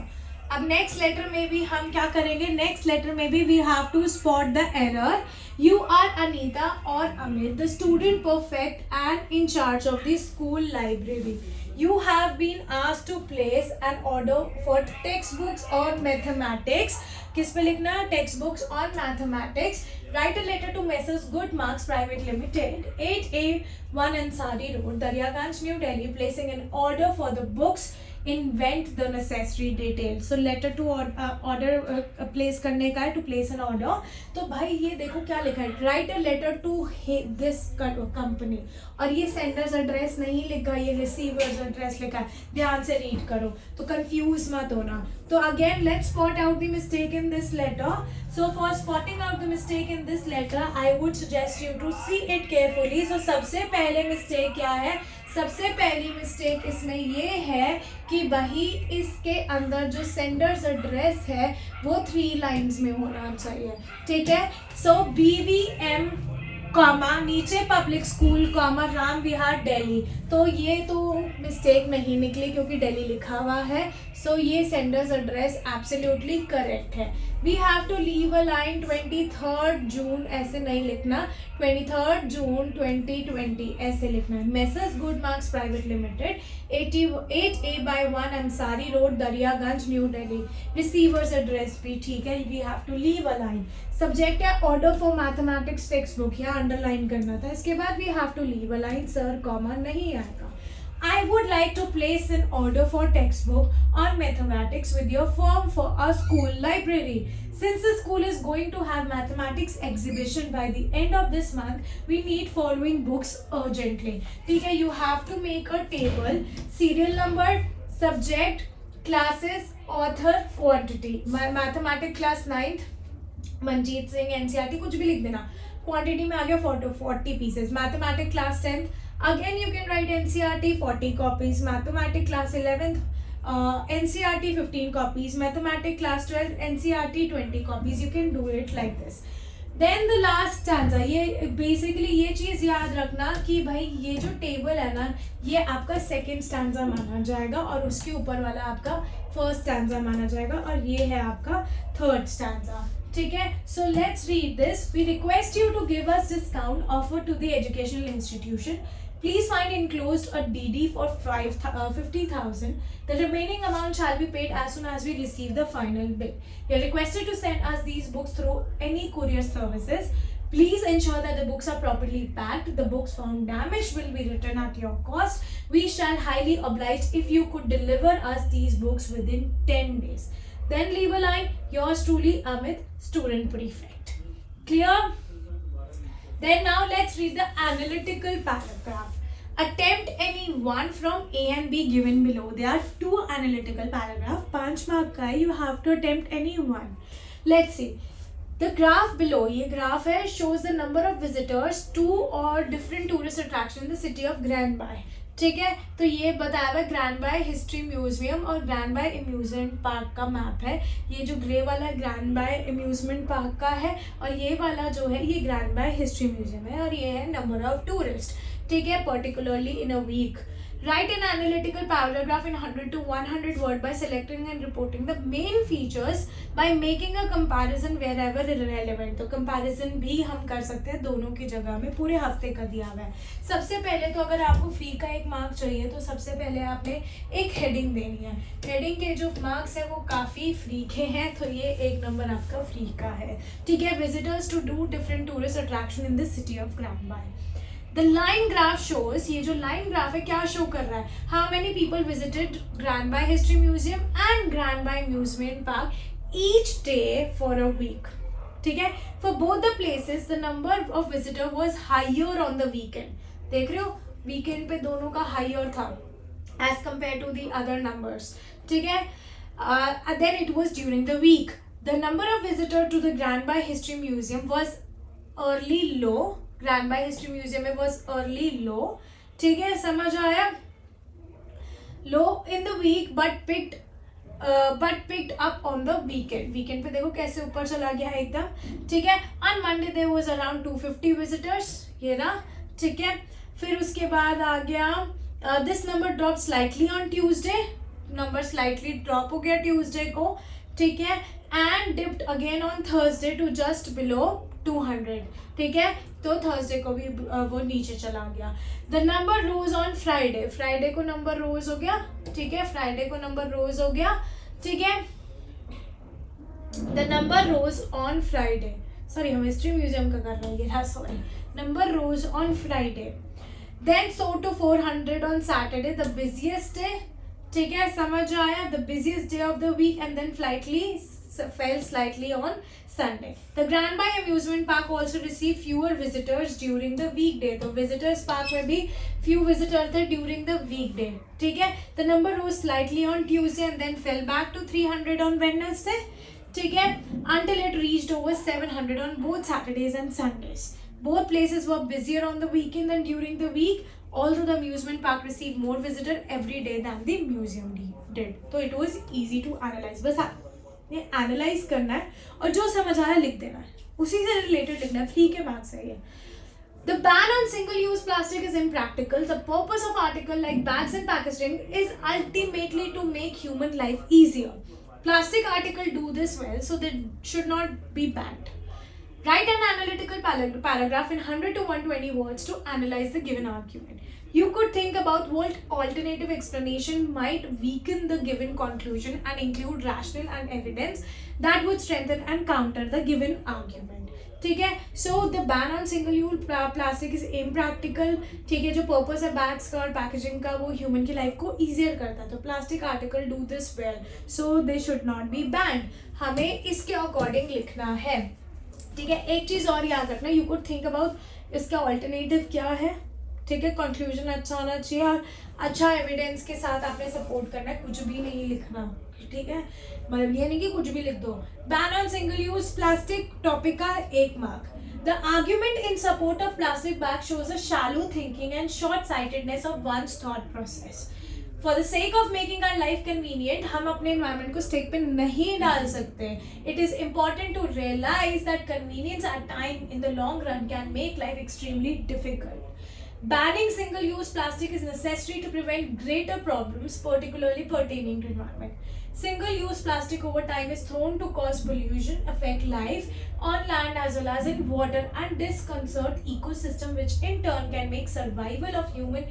अब next letter में भी हम क्या करेंगे? Next letter में भी we have to spot the error. You are Anita or Amit, the student prefect and in charge of the school library. You have been asked to place an order for textbooks on mathematics. किस पे लिखना है? Textbooks on mathematics. Write a letter to Messrs. Good Marks Private Limited, 8A1 Ansari Road, Daryaganj, New Delhi, placing an order for the books. Invent the necessary details. So letter to order place करने का है, to place an order. तो भाई ये देखो क्या लिखा है? Write a letter to this company. और ये सेंडर्स एड्रेस नहीं लिखा, ये रिसीवर्स एड्रेस लिखा है. ध्यान से रीड करो तो कंफ्यूज मत होना. तो again let's spot out the mistake in this letter. So for spotting out the mistake in this letter, I would suggest you to see it carefully. So सबसे पहले मिस्टेक क्या है? सबसे पहली मिस्टेक इसमें ये है कि भाई इसके अंदर जो सेंडर्स एड्रेस है वो 3 लाइंस में होना चाहिए. ठीक है, सो BVM कॉमा नीचे public school comma Ram Vihar Delhi. तो ये तो मिस्टेक नहीं निकली क्योंकि दिल्ली लिखा हुआ है. सो ये सेंडर्स एड्रेस एब्सोल्युटली करेक्ट है. We have to leave a line 23 June, ऐसे नहीं लिखना. 23 जून 2020 ऐसे लिखना है. Messrs Good Marks Private Limited, 8A/1 Ansari road, Daryaganj, New Delhi. Receiver's address भी ठीक है. We have to leave a line. Subject है order for mathematics text book, यहाँ अंडरलाइन करना था. इसके बाद we have to leave a line, sir comma नहीं आएगा. I would like to place an order for textbook on mathematics with your firm for our school library. Since the school is going to have mathematics exhibition by the end of this month, we need following books urgently. ठीक है, you have to make a table, serial number, subject, classes, author, quantity. Mathematics class 9th, Manjeet Singh NCERT कुछ भी लिख देना. Quantity में आ गया 40 pieces. Mathematics class 10th, again you can write NCERT 40 copies. Mathematics class 11th, NCERT 15 copies. Mathematics class 12th, NCERT 20 copies. You can do it like this. Then the last stanza, ये basically ये चीज़ याद रखना कि भाई ये जो table है ना, ये आपका सेकेंड स्टैंजा माना जाएगा और उसके ऊपर वाला आपका फर्स्ट स्टैंजा माना जाएगा और ये है आपका थर्ड स्टैंजा. ठीक है, so let's read this. We request you to give us discount offer to the educational institution. Please find enclosed a DD for 50,000. The remaining amount shall be paid as soon as we receive the final bill. You are requested to send us these books through any courier services. Please ensure that the books are properly packed. The books found damaged will be returned at your cost. We shall highly obliged if you could deliver us these books within 10 days. Then leave a line. Yours truly, Amit, student prefect. Clear? Then now let's read the analytical paragraph. Attempt any one from A and B given below. There are two analytical paragraph. 5 mark का है. You have to attempt any one. Let's see. The graph below, ये graph है, shows the number of visitors to or different tourist attraction in the city of Granby. ठीक है, तो ये बताया हुआ ग्रैंड हिस्ट्री म्यूजियम और ग्रैंड अम्यूजमेंट पार्क का मैप है. ये जो ग्रे वाला ग्रैंड अम्यूजमेंट पार्क का है और ये वाला जो है ये ग्रैंड हिस्ट्री म्यूजियम है और ये है नंबर ऑफ टूरिस्ट. ठीक है, particularly in a week. Write an analytical paragraph in 100 to 100 word by selecting and reporting the main features by making a comparison wherever relevant. तो comparison भी हम कर सकते हैं दोनों की जगह में. पूरे हफ्ते का दिया हुआ है. सबसे पहले तो अगर आपको फी का एक मार्क चाहिए तो सबसे पहले आपने एक हेडिंग देनी है. हेडिंग के जो मार्क्स है वो काफ़ी फ्री के हैं, तो ये 1 नंबर आपका फ्री का है. ठीक है, visitors to do different tourist attraction in this city of Grandby. The line graph shows, ये जो line graph है क्या शो कर रहा है? How many people visited Granby History Museum and Granby Amusement Park each day for a week. ठीक है, for both the places the number of visitor was higher on the weekend. देख रहे हो, weekend पे दोनों का higher था as compared to the other numbers. ठीक है, then it was during the week. The number of visitor to the Granby History Museum was early low. Granby History Museum में was early low. ठीक है, समझ आया? Low in the week but picked up on the weekend. Weekend पे देखो कैसे ऊपर चला गया है एकदम. ठीक है, on Monday there was around 250 visitors. ये ना, ठीक है. फिर उसके बाद आ गया this number dropped slightly on Tuesday. Number slightly drop हो गया Tuesday को. ठीक है, and dipped again on Thursday to just below 200. ठीक है, तो थर्सडे को भी वो नीचे चला गया. The number rose on Friday. Friday को नंबर रोज हो गया. ठीक है, फ्राइडे को नंबर रोज हो गया. ठीक है, the number rose on Friday. Sorry, हम हिस्ट्री म्यूजियम का कर रहे हैं. Sorry, number rose on Friday. Then so to 400 on Saturday, the busiest day. ठीक है, समझ आया? The busiest day of the week. And then fell slightly on Sunday. The Granby Amusement Park also received fewer visitors during the weekday. तो visitors park में भी few visitors थे during the weekday. ठीक है, the number rose slightly on Tuesday and then fell back to 300 on Wednesday. ठीक है, until it reached over 700 on both Saturdays and Sundays. Both places were busier on the weekend than during the week. Although the amusement park received more visitors every day than the museum did. तो it was easy to analyze. बस ये analyse करना है और जो समझ आया लिख देना है, उसी से रिलेटेड लिखना है. फ्री के मार्क्स है ये. The ban on single-use plastic is impractical. The purpose of article like bags and packaging is ultimately to make human life easier. Plastic article do this well, so they should not be banned. Write an analytical paragraph in 100 to 120 words to analyze the given argument. You could think about what alternative explanation might weaken the given conclusion and include rationale and evidence that would strengthen and counter the given argument. ठीक है, so the ban on single use plastic is impractical. ठीक है, जो purpose है bags का और packaging का वो ह्यूमन की लाइफ को ईजियर करता है, तो plastic article do this well, so they should not be band. हमें इसके अकॉर्डिंग लिखना है. ठीक है, एक चीज़ और याद रखना, यू कुड थिंक अबाउट इसका ऑल्टरनेटिव क्या है. ठीक है, कंक्लूजन अच्छा होना चाहिए और अच्छा एविडेंस के साथ आपने सपोर्ट करना है, कुछ भी नहीं लिखना. ठीक है, मतलब ये नहीं कि कुछ भी लिख दो. Ban on single use plastic topic का 1 mark. The argument in support of plastic bag shows a shallow thinking and short sightedness of one's thought process. For the sake of making our life convenient हम अपने environment को stake पे नहीं डाल सकते. It is important to realize that convenience at time in the long run can make life extremely difficult. Banning single-use plastic is necessary to prevent greater problems, particularly pertaining to environment. Single-use plastic over time is thrown to cause pollution, affect life on land as well as in water, and disconcert ecosystem, which in turn can make survival of human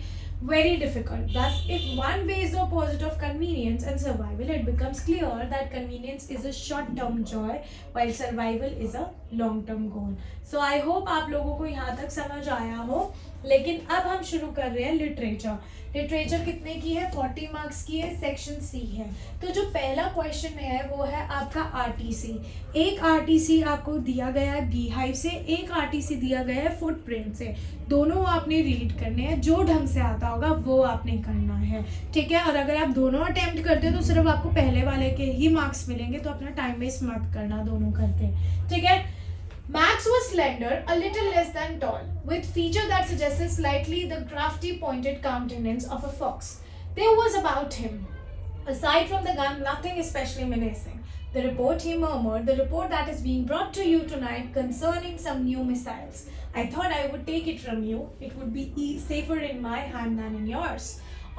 very difficult. Thus, if one weighs the opposite of convenience and survival, it becomes clear that convenience is a short-term joy, while survival is a long-term goal. So I hope आप लोगों को यहाँ तक समझ आया हो. लेकिन अब हम शुरू कर रहे हैं लिटरेचर. लिटरेचर कितने की है? 40 मार्क्स की है, सेक्शन सी है. तो जो पहला क्वेश्चन है वो है आपका आरटीसी. एक आरटीसी आपको दिया गया है बी हाइव से, एक आरटीसी दिया गया है फुटप्रिंट से. दोनों आपने रीड करने हैं, जो ढंग से आता होगा वो आपने करना है. ठीक है, और अगर आप दोनों अटेम्प्ट करते हो तो सिर्फ आपको पहले वाले के ही मार्क्स मिलेंगे, तो अपना टाइम वेस्ट मत करना दोनों करके. ठीक है. Max was slender, a little less than tall, with feature that suggested slightly the crafty pointed countenance of a fox. There was about him, aside from the gun, nothing especially menacing. The report, he murmured, the report that is being brought to you tonight concerning some new missiles. I thought I would take it from you. It would be safer in my hand than in yours.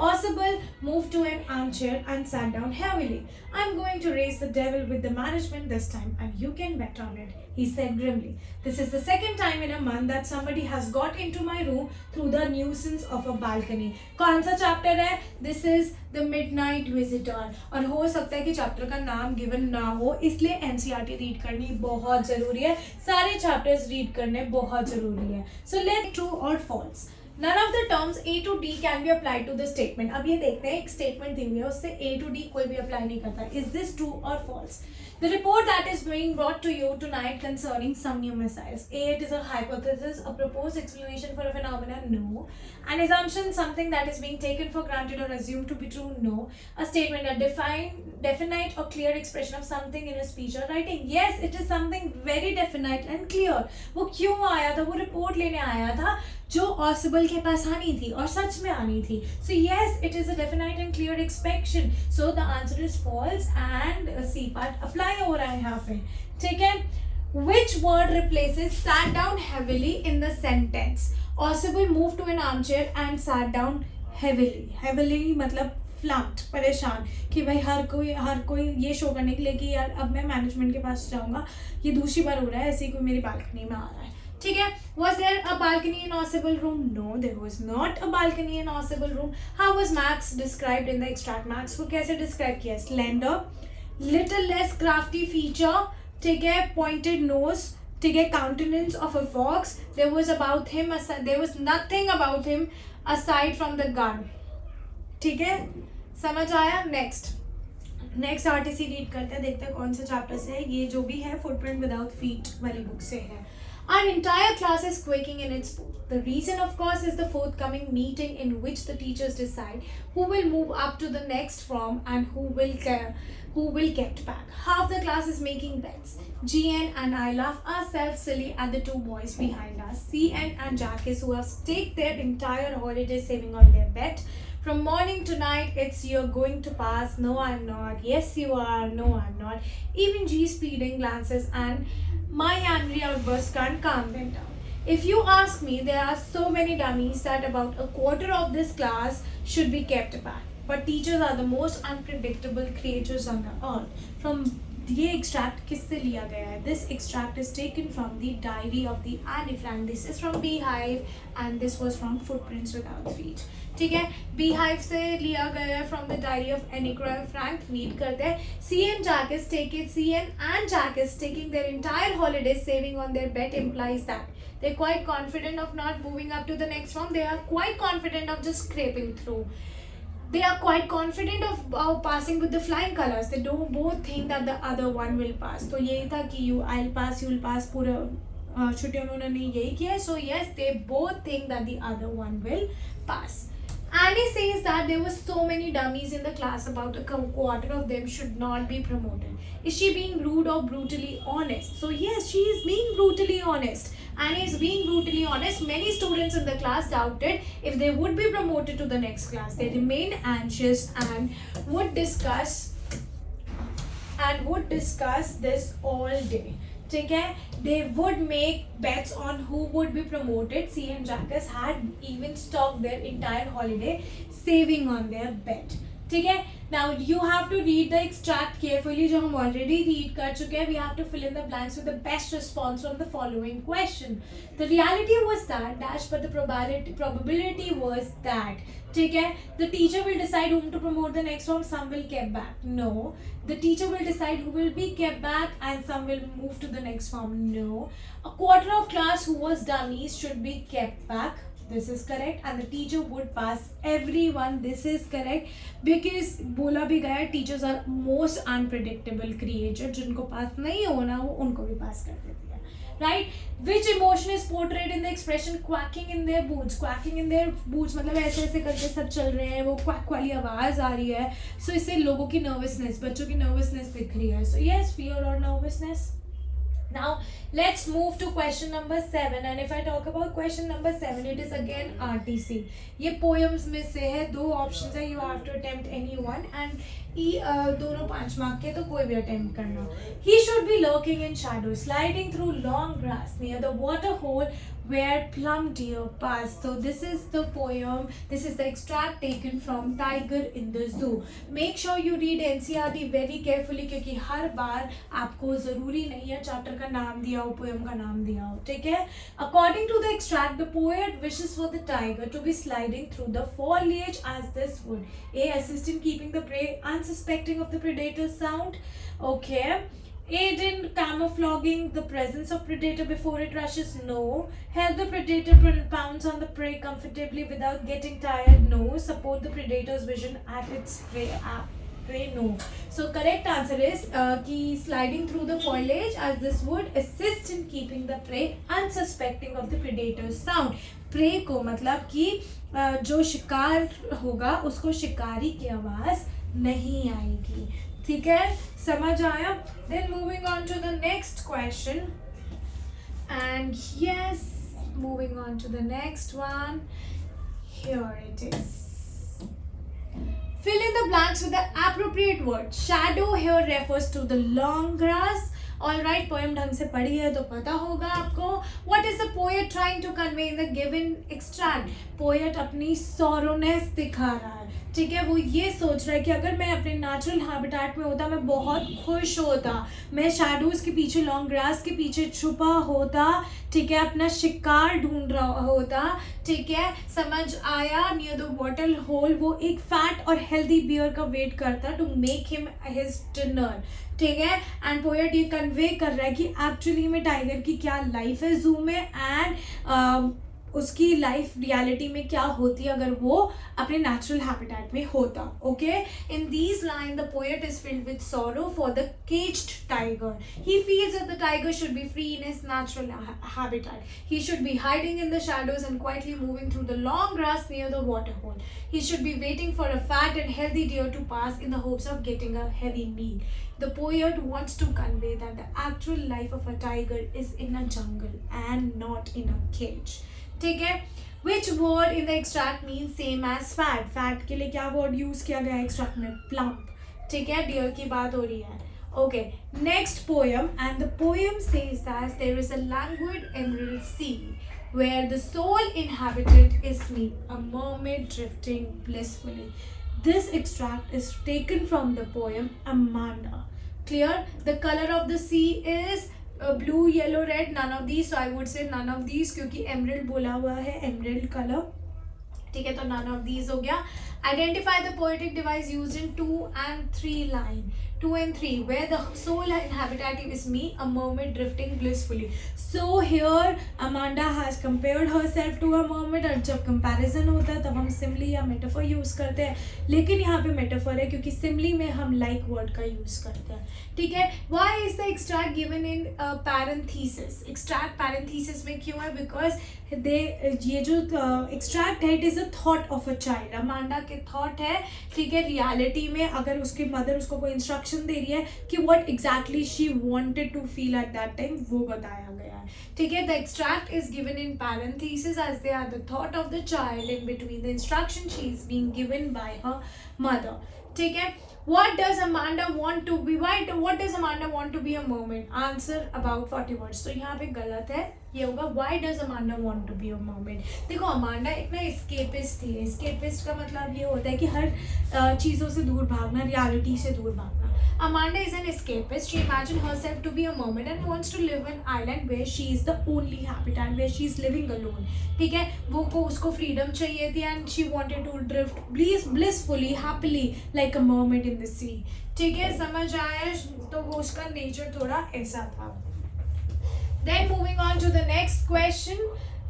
Ausable moved to an armchair and sat down heavily. I'm going to raise the devil with the management this time, and you can bet on it, he said grimly. This is the second time in a month that somebody has got into my room through the nuisance of a balcony. कौन सा chapter है? This is the Midnight Visitor. और हो सकता है कि chapter का नाम गिवन ना हो, इसलिए NCERT रीड करनी बहुत ज़रूरी है. सारे चैप्टर्स रीड करने बहुत ज़रूरी है. So let true or false. None of the terms A to D can be applied to the statement. अब ये देखते हैं, एक statement दी हुई है, उससे A to D कोई भी apply नहीं करता. Is this true or false? The report that is being brought to you tonight concerning some new missiles. A, it is a hypothesis, a proposed explanation for a phenomenon. No. An assumption, something that is being taken for granted or assumed to be true. No. A statement, a definite or clear expression of something in a speech or writing. Yes, it is something very definite and clear. वो क्यों आया था? वो report लेने आया था जो ऑसिबल के पास आनी थी और सच में आनी थी. So yes, it is a definite and clear expression. So the answer is false and C part apply हो रहा है यहाँ पे. ठीक है. Which word replaces sat down heavily in the sentence? Ausable moved to an armchair and sat down heavily. Heavily मतलब फ्लम्प्ड, परेशान कि भाई हर कोई ये शो करने के लिए कि यार अब मैं मैनेजमेंट के पास जाऊँगा, ये दूसरी बार हो रहा है, ऐसे ही कोई मेरी बालकनी में आ रहा है. ठीक है. Was there a balcony in Ausable room? No, there was not a balcony in Ausable room. How was Max described in the extract? Max को कैसे describe किया? Slender, little less crafty feature, ठीक है, pointed nose, ठीक है, countenance of a fox. There was nothing about him aside from the gun. ठीक है, समझ आया? नेक्स्ट आरटीसी रीड करते हैं, देखते हैं कौन से चैप्टर से है. ये जो भी है फुटप्रिंट विदाउट फीट वाली बुक से है. Our entire class is quaking in its boots. The reason, of course, is the forthcoming meeting in which the teachers decide who will move up to the next form and who will get back. Half the class is making bets. GN and I laugh ourselves silly at the two boys behind us. CN and Jacques, who have staked their entire holiday saving on their bet. From morning to night, it's you're going to pass. No, I'm not. Yes, you are. No, I'm not. Even G's pleading glances and my angry outburst can't calm them down. If you ask me, there are so many dummies that about a quarter of this class should be kept back. But teachers are the most unpredictable creatures on the earth. From ये extract किससे लिया गया है? This extract is taken from the diary of the Anne Frank. This is from Beehive and this was from footprints without feet. ठीक है, Beehive से लिया गया है from the diary of Anne Frank. Read करते हैं. C and Jack is taking their entire holiday saving on their bet implies that they're quite confident of not moving up to the next round. They are quite confident of just scraping through. They are quite confident of passing with the flying colors. They don't both think that the other one will pass. तो यही था कि I'll pass, you'll pass. पूरा छुट्टियों में उन्होंने यही किया. So yes, they both think that the other one will pass. Annie says that there were so many dummies in the class, about a quarter of them should not be promoted. Is she being rude or brutally honest? So yes, she is being brutally honest. Annie is being brutally honest. Many students in the class doubted if they would be promoted to the next class. They remained anxious and would discuss this all day. ठीक है, they would make bets on who would be promoted. C and Jacques had even stocked their entire holiday saving on their bet. ठीक है, now you have to read the extract carefully जो हम already read कर चुके हैं. We have to fill in the blanks with the best response from the following question. The reality was that dash, but the probability was that. ठीक है, the teacher will decide whom to promote the next round. Some will kept back. No, the teacher will decide who will be kept back and some will move to the next round. No, a quarter of class who was dummies should be kept back. This is correct. And the teacher would pass everyone. This is correct because बोला भी गया teachers are most unpredictable creature. जिनको पास नहीं होना वो उनको भी पास कर देती है. Right? Which emotion is portrayed in the expression quacking in their boots? Quacking in their boots मतलब ऐसे ऐसे करके सब चल रहे हैं, वो quack वाली आवाज़ आ रही है. So इससे लोगों की nervousness, बच्चों की nervousness दिख रही है. So yes, fear or nervousness. Now let's move to question number 7. And if I talk about question number 7, it is again RTC. ये poems में से है, दो options है. You have to attempt any one and दोनों 5 mark के, तो कोई भी attempt करना. He should be lurking in shadow, sliding through long grass near the water hole where plum deer pass. So this is the poem. This is the extract taken from Tiger in the Zoo. Make sure you read NCERT very carefully क्योंकि हर बार आपको ज़रूरी नहीं है chapter का नाम दिया हो, poem का नाम दिया हो. ठीक है. According to the extract, the poet wishes for the tiger to be sliding through the foliage as this would A. assist in keeping the prey unsuspecting of the predator's sound. Okay. Aid in camouflaging the presence of predator before it rushes. No. Help the predator pounce on the prey comfortably without getting tired. No. Support the predator's vision at its prey. No. So correct answer is कि sliding through the foliage as this would assist in keeping the prey unsuspecting of the predator's sound. Prey को मतलब कि जो शिकार होगा उसको शिकारी की आवाज़ नहीं आएगी. ठीक है, समझ आया. Then moving on to the next question. And yes, moving on to the next one. Here it is. Fill in the blanks with the appropriate word. Shadow here refers to the long grass. Alright, poem ढंग से पढ़ी है तो पता होगा आपको. What is the poet trying to convey in the given extract? Poet अपनी sorrowness दिखा रहा है. ठीक है, वो ये सोच रहा है कि अगर मैं अपने नेचुरल हैबिटेट में होता मैं बहुत खुश होता, मैं शैडोज़ के पीछे लॉन्ग ग्रास के पीछे छुपा होता. ठीक है, अपना शिकार ढूंढ रहा होता. ठीक है, समझ आया. नियर द वाटर होल वो एक फैट और हेल्दी बियर का वेट करता to make him his dinner. ठीक है, एंड पोएट ये कन्वे कर रहा है कि एक्चुअली में टाइगर की क्या लाइफ है जू में एंड उसकी लाइफ रियलिटी में क्या होती है अगर वो अपने नेचुरल हैबिटेट में होता. Okay, in these line the poet is filled with sorrow for the caged tiger. He feels that the tiger should be free in his natural habitat. He should be hiding in the shadows and quietly moving through the long grass near the water hole. He should be waiting for a fat and healthy deer to pass in the hopes of getting a heavy meal. The poet wants to convey that the actual life of a tiger is in a jungle and not in a cage. ठीक है, which word in the extract means same as fat? Fat के लिए क्या word use किया गया extract में? Plump. ठीक है, deer की बात हो रही है. Okay, next poem, and the poem says that there is a languid emerald sea where the sole inhabitant is me, a mermaid drifting blissfully. This extract is taken from the poem Amanda. Clear? The color of the sea is blue, yellow, red, none of these. So I would say none of these, क्योंकि emerald बोला हुआ है, emerald color. ठीक है, तो none of these हो गया. Identify the poetic device used in 2 and 3 line. 2 and 3, where the sole inhabitative is me, a mermaid drifting blissfully. So here Amanda has compared herself to a mermaid, और जब comparison होता है तब हम simile या metaphor use करते हैं, लेकिन यहाँ पे metaphor है क्योंकि simile में हम like word का use करते हैं. ठीक है. Why is the extract given in parenthesis? Extract parenthesis में क्यों है? Because ये जो extract है, it is a thought of a child. Amanda के thought है. ठीक है. रियलिटी में अगर उसकी मदर उसको कोई इंस्ट्रक्शन दे रही है कि what exactly she wanted to feel at that time, वो बताया गया है. ठीक है. The extract is given in parenthesis as they are the thought of the child in between the instruction she is being given by her mother. ठीक है. What does Amanda want to be? What does Amanda want to be a mermaid? Answer about 40 words. तो यहाँ पे गलत है, ये होगा why does Amanda want to be a mermaid? देखो अमांडा एक ना escapist थी. escapist का मतलब ये होता है कि हर चीज़ों से दूर भागना, रियलिटी से दूर भागना. Amanda is an escapist. She imagined herself to be a mermaid and wants to live in an island where she is the only habitat, where she is living alone. ठीक है. वो को उसको freedom चाहिए थी and she wanted to drift blissfully, happily like a mermaid in the sea. ठीक है. समझ आया? तो वो उसका nature थोड़ा ऐसा था. Then moving on to the next question.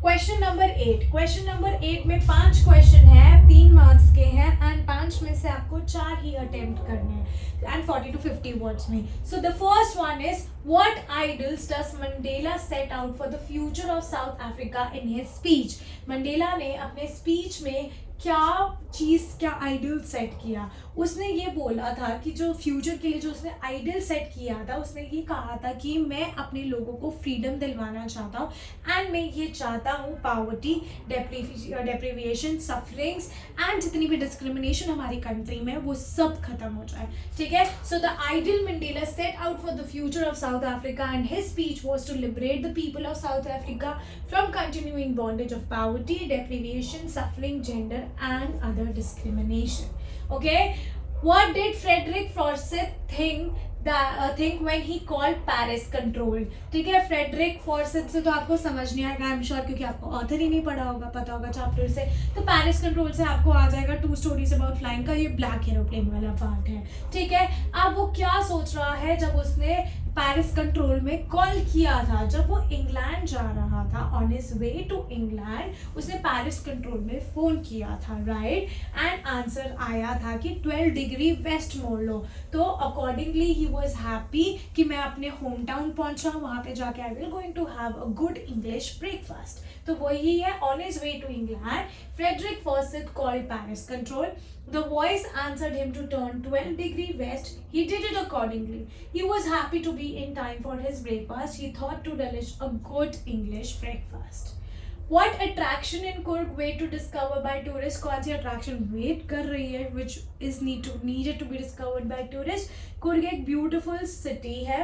Question number 8. Question number 8 में 5 question है, 3 marks के हैं and 5 में से आपको 4 ही attempt करने हैं and 40 to 50 words में. So the first one is, what ideals does Mandela set out for the future of South Africa in his speech? Mandela ने अपने स्पीच में क्या आइडियल सेट किया? उसने ये बोला था कि जो फ्यूचर के लिए जो उसने आइडियल सेट किया था, उसने ये कहा था कि मैं अपने लोगों को फ्रीडम दिलवाना चाहता हूँ एंड मैं ये चाहता हूँ पॉवर्टी, डेप्रिविएशन, सफरिंग्स एंड जितनी भी डिस्क्रिमिनेशन हमारी कंट्री में वो सब खत्म हो जाए. ठीक है. So the ideal Mandela set out for the future of South Africa and his speech was to liberate the people of South Africa from continuing bondage of poverty, deprivation, suffering, gender and other discrimination. Okay, what did Frederick Forsyth think when he called Paris Control? ठीक है. Frederick फॉर्सिथ से तो आपको समझ नहीं आएगा, I am sure, क्योंकि आपको ऑथर ही नहीं पढ़ा होगा, पता होगा चैप्टर से. तो पैरिस कंट्रोल से आपको आ जाएगा 2 स्टोरीज अबाउट फ्लाइंग का, ये ब्लैक एरोप्लेन वाला पार्ट है. ठीक है. अब वो क्या सोच रहा है जब उसने पैरिस कंट्रोल में कॉल किया था, जब वो इंग्लैंड जा रहा था, on his way to England उसने पैरिस कंट्रोल में फ़ोन किया था, राइट. एंड आंसर आया था कि 12 डिग्री वेस्ट मोड़ लो. तो अकॉर्डिंगली ही वॉज हैप्पी कि मैं अपने होम टाउन पहुंचा, वहाँ पे जाके I will going to have a good English breakfast. तो वही है, on his way to England Frederick Forsyth called Paris control. The voice answered him to turn 12 degree west. He did it accordingly. He was happy to be in time for his breakfast. He thought to relish a good English breakfast. What attraction in Coorg wait to discover by tourists? कौन सी attraction wait कर रही है which is needed to be discovered by tourists? Coorg एक beautiful city है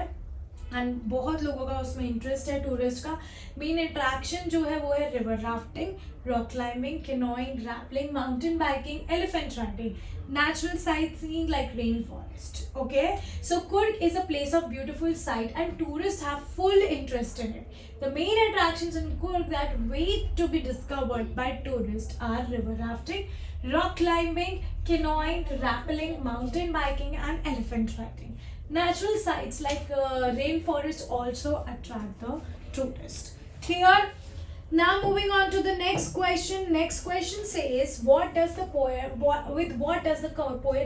and बहुत लोगों का उसमें इंटरेस्ट है टूरिस्ट का. मेन अट्रैक्शन जो है वो है river rafting, rock climbing, canoeing, rappelling, mountain biking, elephant riding, natural sightseeing like rainforest. Okay, so Coorg is a place of beautiful sight and tourists have full interest in it. The main attractions in Coorg that wait to be discovered by tourists are river rafting, rock climbing, canoeing, rappelling, mountain biking and elephant riding. Natural sights like rainforest also attract the tourist. Clear? Now moving on to the next question. Next question says, what does the poet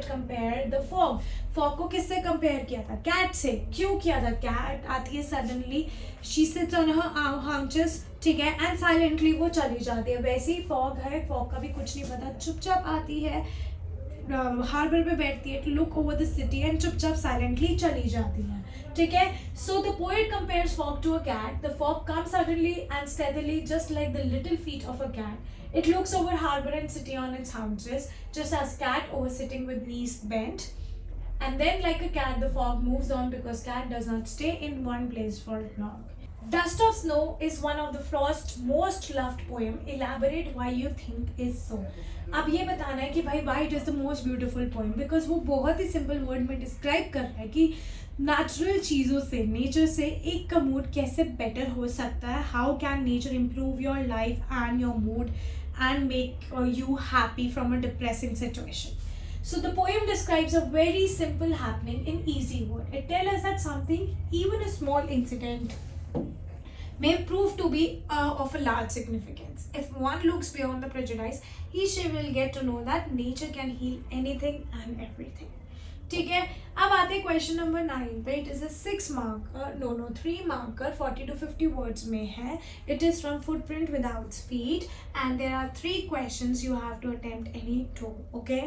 compare the fog? Fog को किससे compare किया था? Cat से. क्यों किया था? Cat आती है suddenly, she sits on her haunches, ठीक है, and silently वो चली जाती है. वैसे ही fog है, fog का भी कुछ नहीं पता, चुपचाप आती है, हार्बर पे बैठती है, to look over the city and चुपचाप साइलेंटली चली जाती है. ठीक है. So the poet compares fog to a cat. The fog comes suddenly and steadily just like the little feet of a cat. It looks over harbor and city on its haunches, just as cat over sitting with knees bent. And then like a cat, the fog moves on because cat does not stay in one place for long. Dust of Snow is one of the Frost's most loved poem. Elaborate why you think is so. अब ये बताना है कि भाई why it is the most beautiful poem, because वो बहुत ही simple word में describe कर रहा है कि नेचुरल चीज़ों से, नेचर से एक का मूड कैसे बेटर हो सकता है, how can nature improve your life and your mood and make you happy from a depressing situation. So the poem describes a very simple happening in easy word. It tells us that something, even a small incident, may prove to be of a large significance. If one looks beyond the prejudice, she will get to know that nature can heal anything and everything. ठीक है, अब आते हैं question number 9 पे. It is a 6 marker, no 3 marker, 40 to 50 words में है. It is from footprint without speed and there are 3 questions you have to attempt any 2. Okay,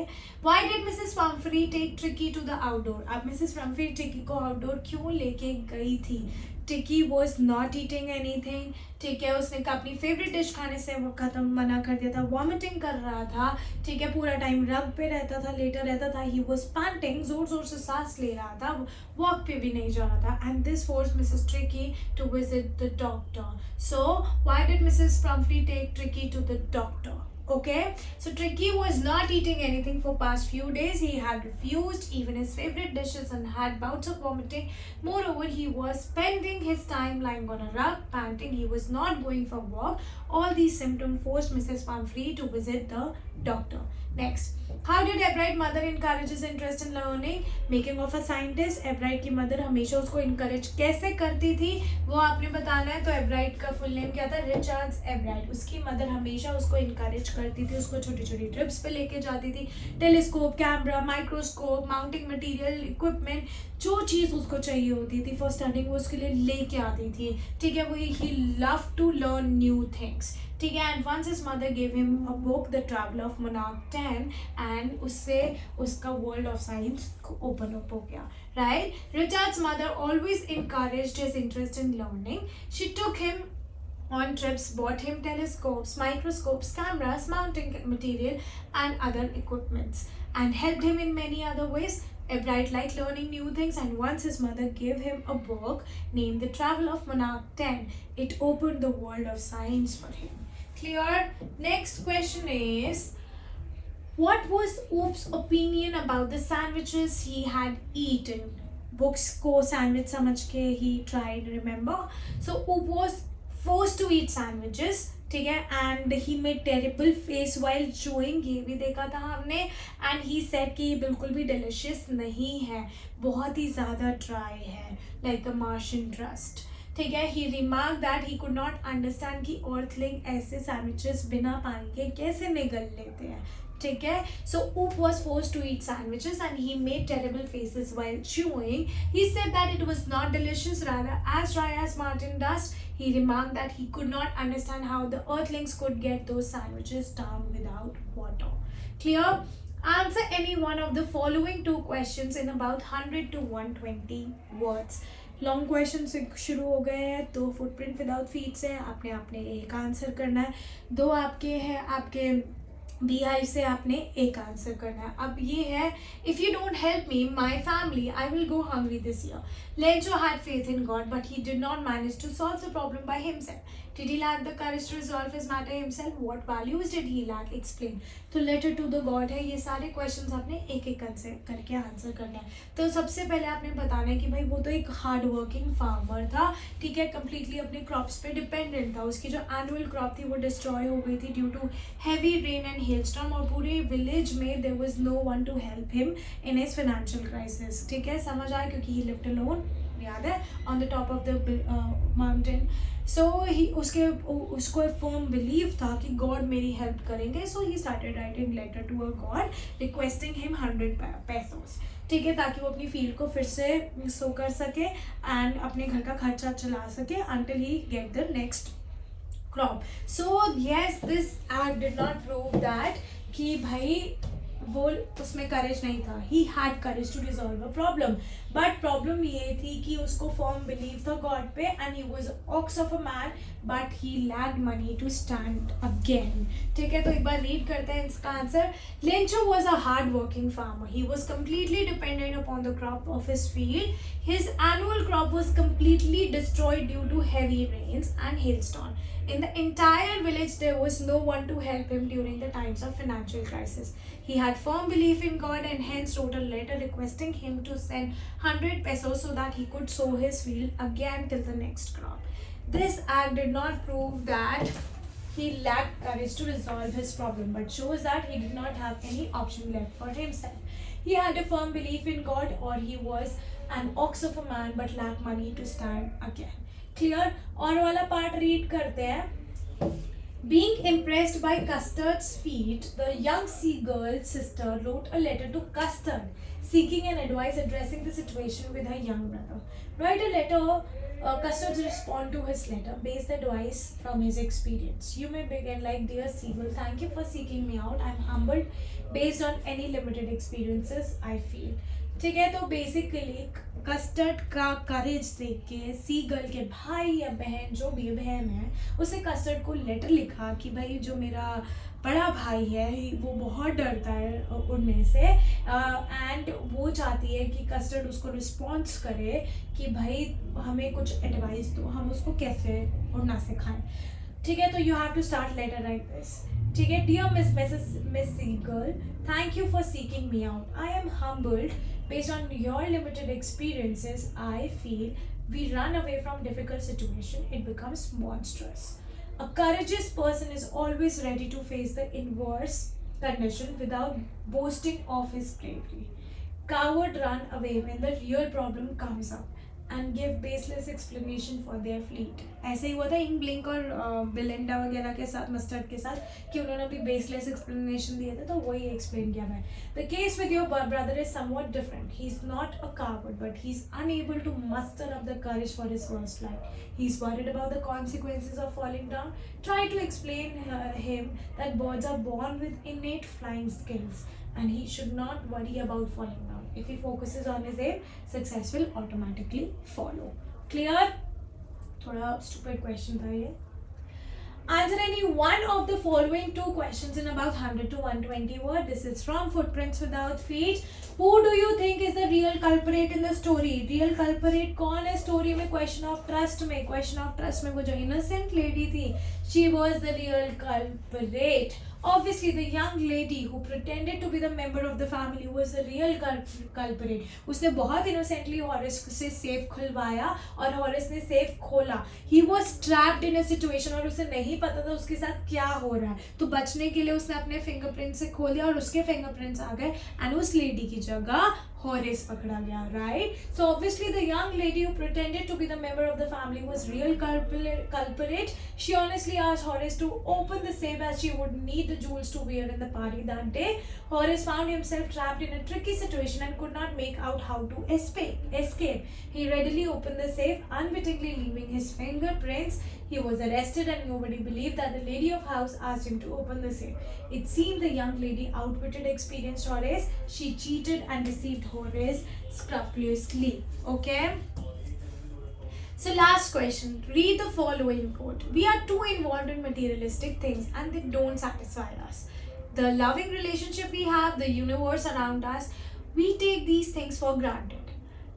why did Mrs Pumphrey take Tricky to the outdoor? अब Mrs Pumphrey Tricky को outdoor क्यों लेके गई थी? टिकी was not eating anything. ठीक है, उसने अपनी फेवरेट डिश खाने से वो खत्म मना कर दिया था, वॉमिटिंग कर रहा था. ठीक है, पूरा टाइम रग पे रहता था, लेटा रहता था. ही वॉज पैंटिंग, जोर जोर से सांस ले रहा था, वॉक पे भी नहीं जा रहा था. And this force Mrs Tricky to visit the doctor. So why did Mrs Pumphrey take Tricky to the doctor? Okay, so Tricky was not eating anything for past few days. He had refused even his favorite dishes and had bouts of vomiting. Moreover, he was spending his time lying on a rug, panting. He was not going for walk. All these symptoms forced Mrs. Pumphrey to visit the doctor. Next, how did Ebright mother encourage his interest in learning? Making of a scientist. Ebright की mother हमेशा उसको encourage कैसे करती थी वो आपने बताना है. तो एब्राइट का फुल नेम क्या था? रिचर्ड्स एब्राइट. उसकी मदर हमेशा उसको encourage करती थी, उसको छोटी छोटी ट्रिप्स पे लेके जाती थी. Telescope, camera, microscope, mounting material, equipment, जो चीज़ उसको चाहिए होती थी फॉर स्टडिंग वो उसके लिए लेके आती थी. ठीक है, वो he love to learn new things. ठीक है, and once his mother give him a book the traveller of monarch 10 and उससे उसका world of science open up हो गया. Right, Richard's mother always encouraged his interest in learning. She took him on trips, bought him telescopes, microscopes, cameras, mounting material and other equipments, and helped him in many other ways. Ebright liked learning new things, and once his mother gave him a book named The Travel of Monarch 10, it opened the world of science for him. Clear? Next question is, what was Oop's opinion about the sandwiches he had eaten? Books को sandwich समझ के he tried, remember? So Oop was forced to eat sandwiches. ठीक है, and he made terrible face while chewing, ये भी देखा था हमने. एंड ही सेड कि ये बिल्कुल भी डिलिशियस नहीं है, बहुत ही ज़्यादा ड्राई है, लाइक अ मार्शियन ड्रस्ट. ठीक है, he remark that he could not understand कि अर्थलिंग ऐसे सैंडविचेस बिना पानी के कैसे निगल लेते हैं. ठीक है, so Oop was forced to eat sandwiches and he made terrible faces while chewing. He said that it was not delicious, rather as dry as martin dust. He remarked that he could not understand how the earthlings could get those sandwiches down without water. Clear? Answer any one of the following 2 questions in about 100 to 120 words. Long question से शुरू हो गए हैं. 2 footprint without feet से आपने आपने एक answer करना है. 2 आपके हैं आपके बीहाइव से आपने एक आंसर करना है. अब ये है, if you don't help me my family I will go hungry this year. Lencho had faith in God but he did not manage to solve the problem by himself. Did he lack the courage to resolve his matter himself? What values did he lack? Explain. तो letter to the God है. ये सारे questions आपने एक एक करके answer करना है. तो सबसे पहले आपने बताना है कि भाई वो तो एक हार्ड वर्किंग फार्मर था. ठीक है, कम्प्लीटली अपने क्रॉप्स पे डिपेंडेंट था. उसकी जो एनुअल क्रॉप थी वो डिस्ट्रॉय हो गई थी due to heavy rain and hailstorm, और पूरे विलेज में there was no one to help him in his financial crisis. ठीक है, समझ आया, क्योंकि ही लिव्ड अलोन, याद है, on the top of the mountain. So he उसको एक फर्म बिलीव था कि गॉड मेरी हेल्प करेंगे. So he started writing letter to a God requesting him 100 pesos. ठीक है, ताकि वो अपनी फील्ड को फिर से सो कर सके एंड अपने घर का खर्चा चला सके until he get the next crop. So yes, this act did not prove that कि भाई वो उसमें करेज नहीं था. He had courage to resolve a problem, but problem ये थी कि उसको फर्म बिलीव था गॉड पे, and he was ox of a man but he lacked money to stand again. ठीक है, तो एक बार रीड करते हैं इसका answer. Lencho was a hard working farmer. He was completely dependent upon the crop of his field. His annual crop was completely destroyed due to heavy rains and hailstorm. In the entire village, there was no one to help him during the times of financial crisis. He had firm belief in God and hence wrote a letter requesting him to send 100 pesos so that he could sow his field again till the next crop. This act did not prove that he lacked courage to resolve his problem, but shows that he did not have any option left for himself. He had a firm belief in God, or he was an ox of a man but lacked money to stand again. Clear? और वाला part read करते हैं. Being impressed by Custard's feat, the young seagull sister wrote a letter to Custard, seeking an advice addressing the situation with her young brother. Write a letter. Custard respond to his letter, based advice from his experience. You may begin like, Dear Seagull, thank you for seeking me out. I'm humbled based on any limited experiences I feel. ठीक है, तो basically custard का करेज देख के seagull के भाई या बहन जो भी बहन है उसने कस्टर्ड को लेटर लिखा कि भाई जो मेरा बड़ा भाई है वो बहुत डरता है उड़ने से एंड वो चाहती है कि कस्टर्ड उसको रिस्पॉन्स करे कि भाई हमें कुछ एडवाइस दो, हम उसको कैसे उड़ना सिखाएं. ठीक है, तो you have to start letter like this. ठीक है, dear Miss Seagal, thank you for seeking me out. I am humbled based on your limited experiences. I feel we run away from difficult situation, it becomes monstrous. A courageous person is always ready to face the inverse condition without boasting of his bravery. Coward run away when the real problem comes up and give baseless explanation for their fleet. ऐसे ही हुआ था इन blink और Belinda वगैरह के साथ, mustard के साथ, कि उन्होंने भी baseless explanation दिए थे, तो वही explain किया मैं. The case with your brother is somewhat different. He's not a coward, but he's unable to muster up the courage for his first flight. He's worried about the consequences of falling down. Try to explain him that birds are born with innate flying skills and he should not worry about falling down. If he focuses on his aim, success will automatically follow. Clear? थोड़ा stupid question था ये. Answer any one of the following two questions in about 100 to 120 words. This is from Footprints Without Feet. Who do you think is the real culprit in the story? Real culprit कौन है story में? Question of trust में. Question of trust में वो जो innocent lady थी, she was the real culprit. Obviously, the young lady who pretended to be the member of the family was the real culprit. उसने बहुत innocently Horace से safe खुलवाया और Horace ने safe खोला. He was trapped in a situation और उसे नहीं पता था उसके साथ क्या हो रहा है. तो बचने के लिए उसने अपने fingerprints से खोल दिया और उसके fingerprints आ गए and उस lady की जगह Horace पकड़ा गया, right? So obviously the young lady who pretended to be the member of the family was real culprit. She honestly asked Horace to open the safe as she would need the jewels to wear in the party that day. Horace found himself trapped in a tricky situation and could not make out how to escape. He readily opened the safe, unwittingly leaving his fingerprints. He was arrested and nobody believed that the lady of house asked him to open the safe. It seemed the young lady outwitted experienced Horace. She cheated and deceived Horace scrupulously. Okay? So last question. Read the following quote. We are too involved in materialistic things and they don't satisfy us. The loving relationship we have, the universe around us, we take these things for granted.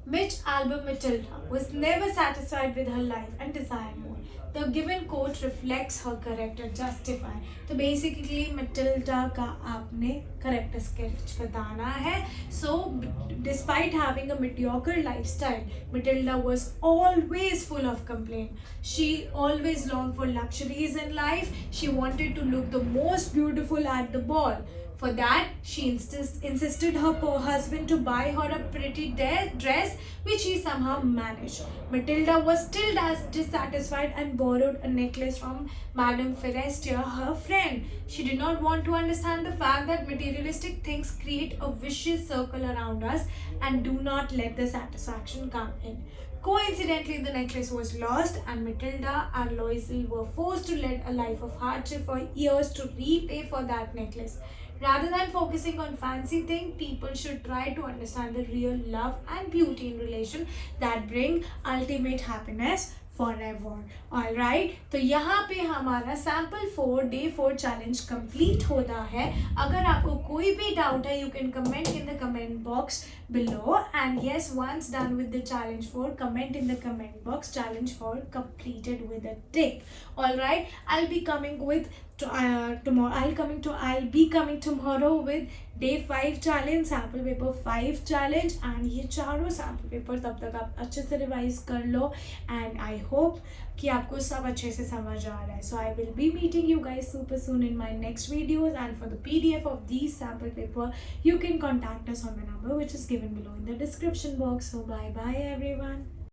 Mitch Albom Matilda was never satisfied with her life and desired more. The given quote reflects her character justified. तो basically Matilda का आपने character sketch बताना है. So despite having a mediocre lifestyle, Matilda was always full of complaint. She always longed for luxuries in life. She wanted to look the most beautiful at the ball. For that, she insisted her poor husband to buy her a pretty dress, which he somehow managed. Matilda was still dissatisfied and borrowed a necklace from Madame Forestier, her friend. She did not want to understand the fact that materialistic things create a vicious circle around us and do not let the satisfaction come in. Coincidentally, the necklace was lost and Matilda and Loisel were forced to lead a life of hardship for years to repay for that necklace. Rather than focusing on fancy thing, people should try to understand the real love and beauty in relation that bring ultimate happiness forever. Alright, तो यहाँ पे हमारा sample 4 day 4 challenge complete होता है. अगर आपको कोई भी डाउट है, you can comment in the comment box below, and yes, once done with the challenge 4, comment in the comment box challenge 4 completed with a tick. All right, I'll be coming with tomorrow. I'll be coming tomorrow with day 5 challenge, sample paper 5 challenge, and ये चारों sample paper तब तक आप अच्छे से revise कर लो, and I hope कि आपको सब अच्छे से समझ आ रहा है. So I will be meeting you guys super soon in my next videos, and for the PDF of these sample paper, you can contact us on the number which is given below in the description box. So bye bye everyone.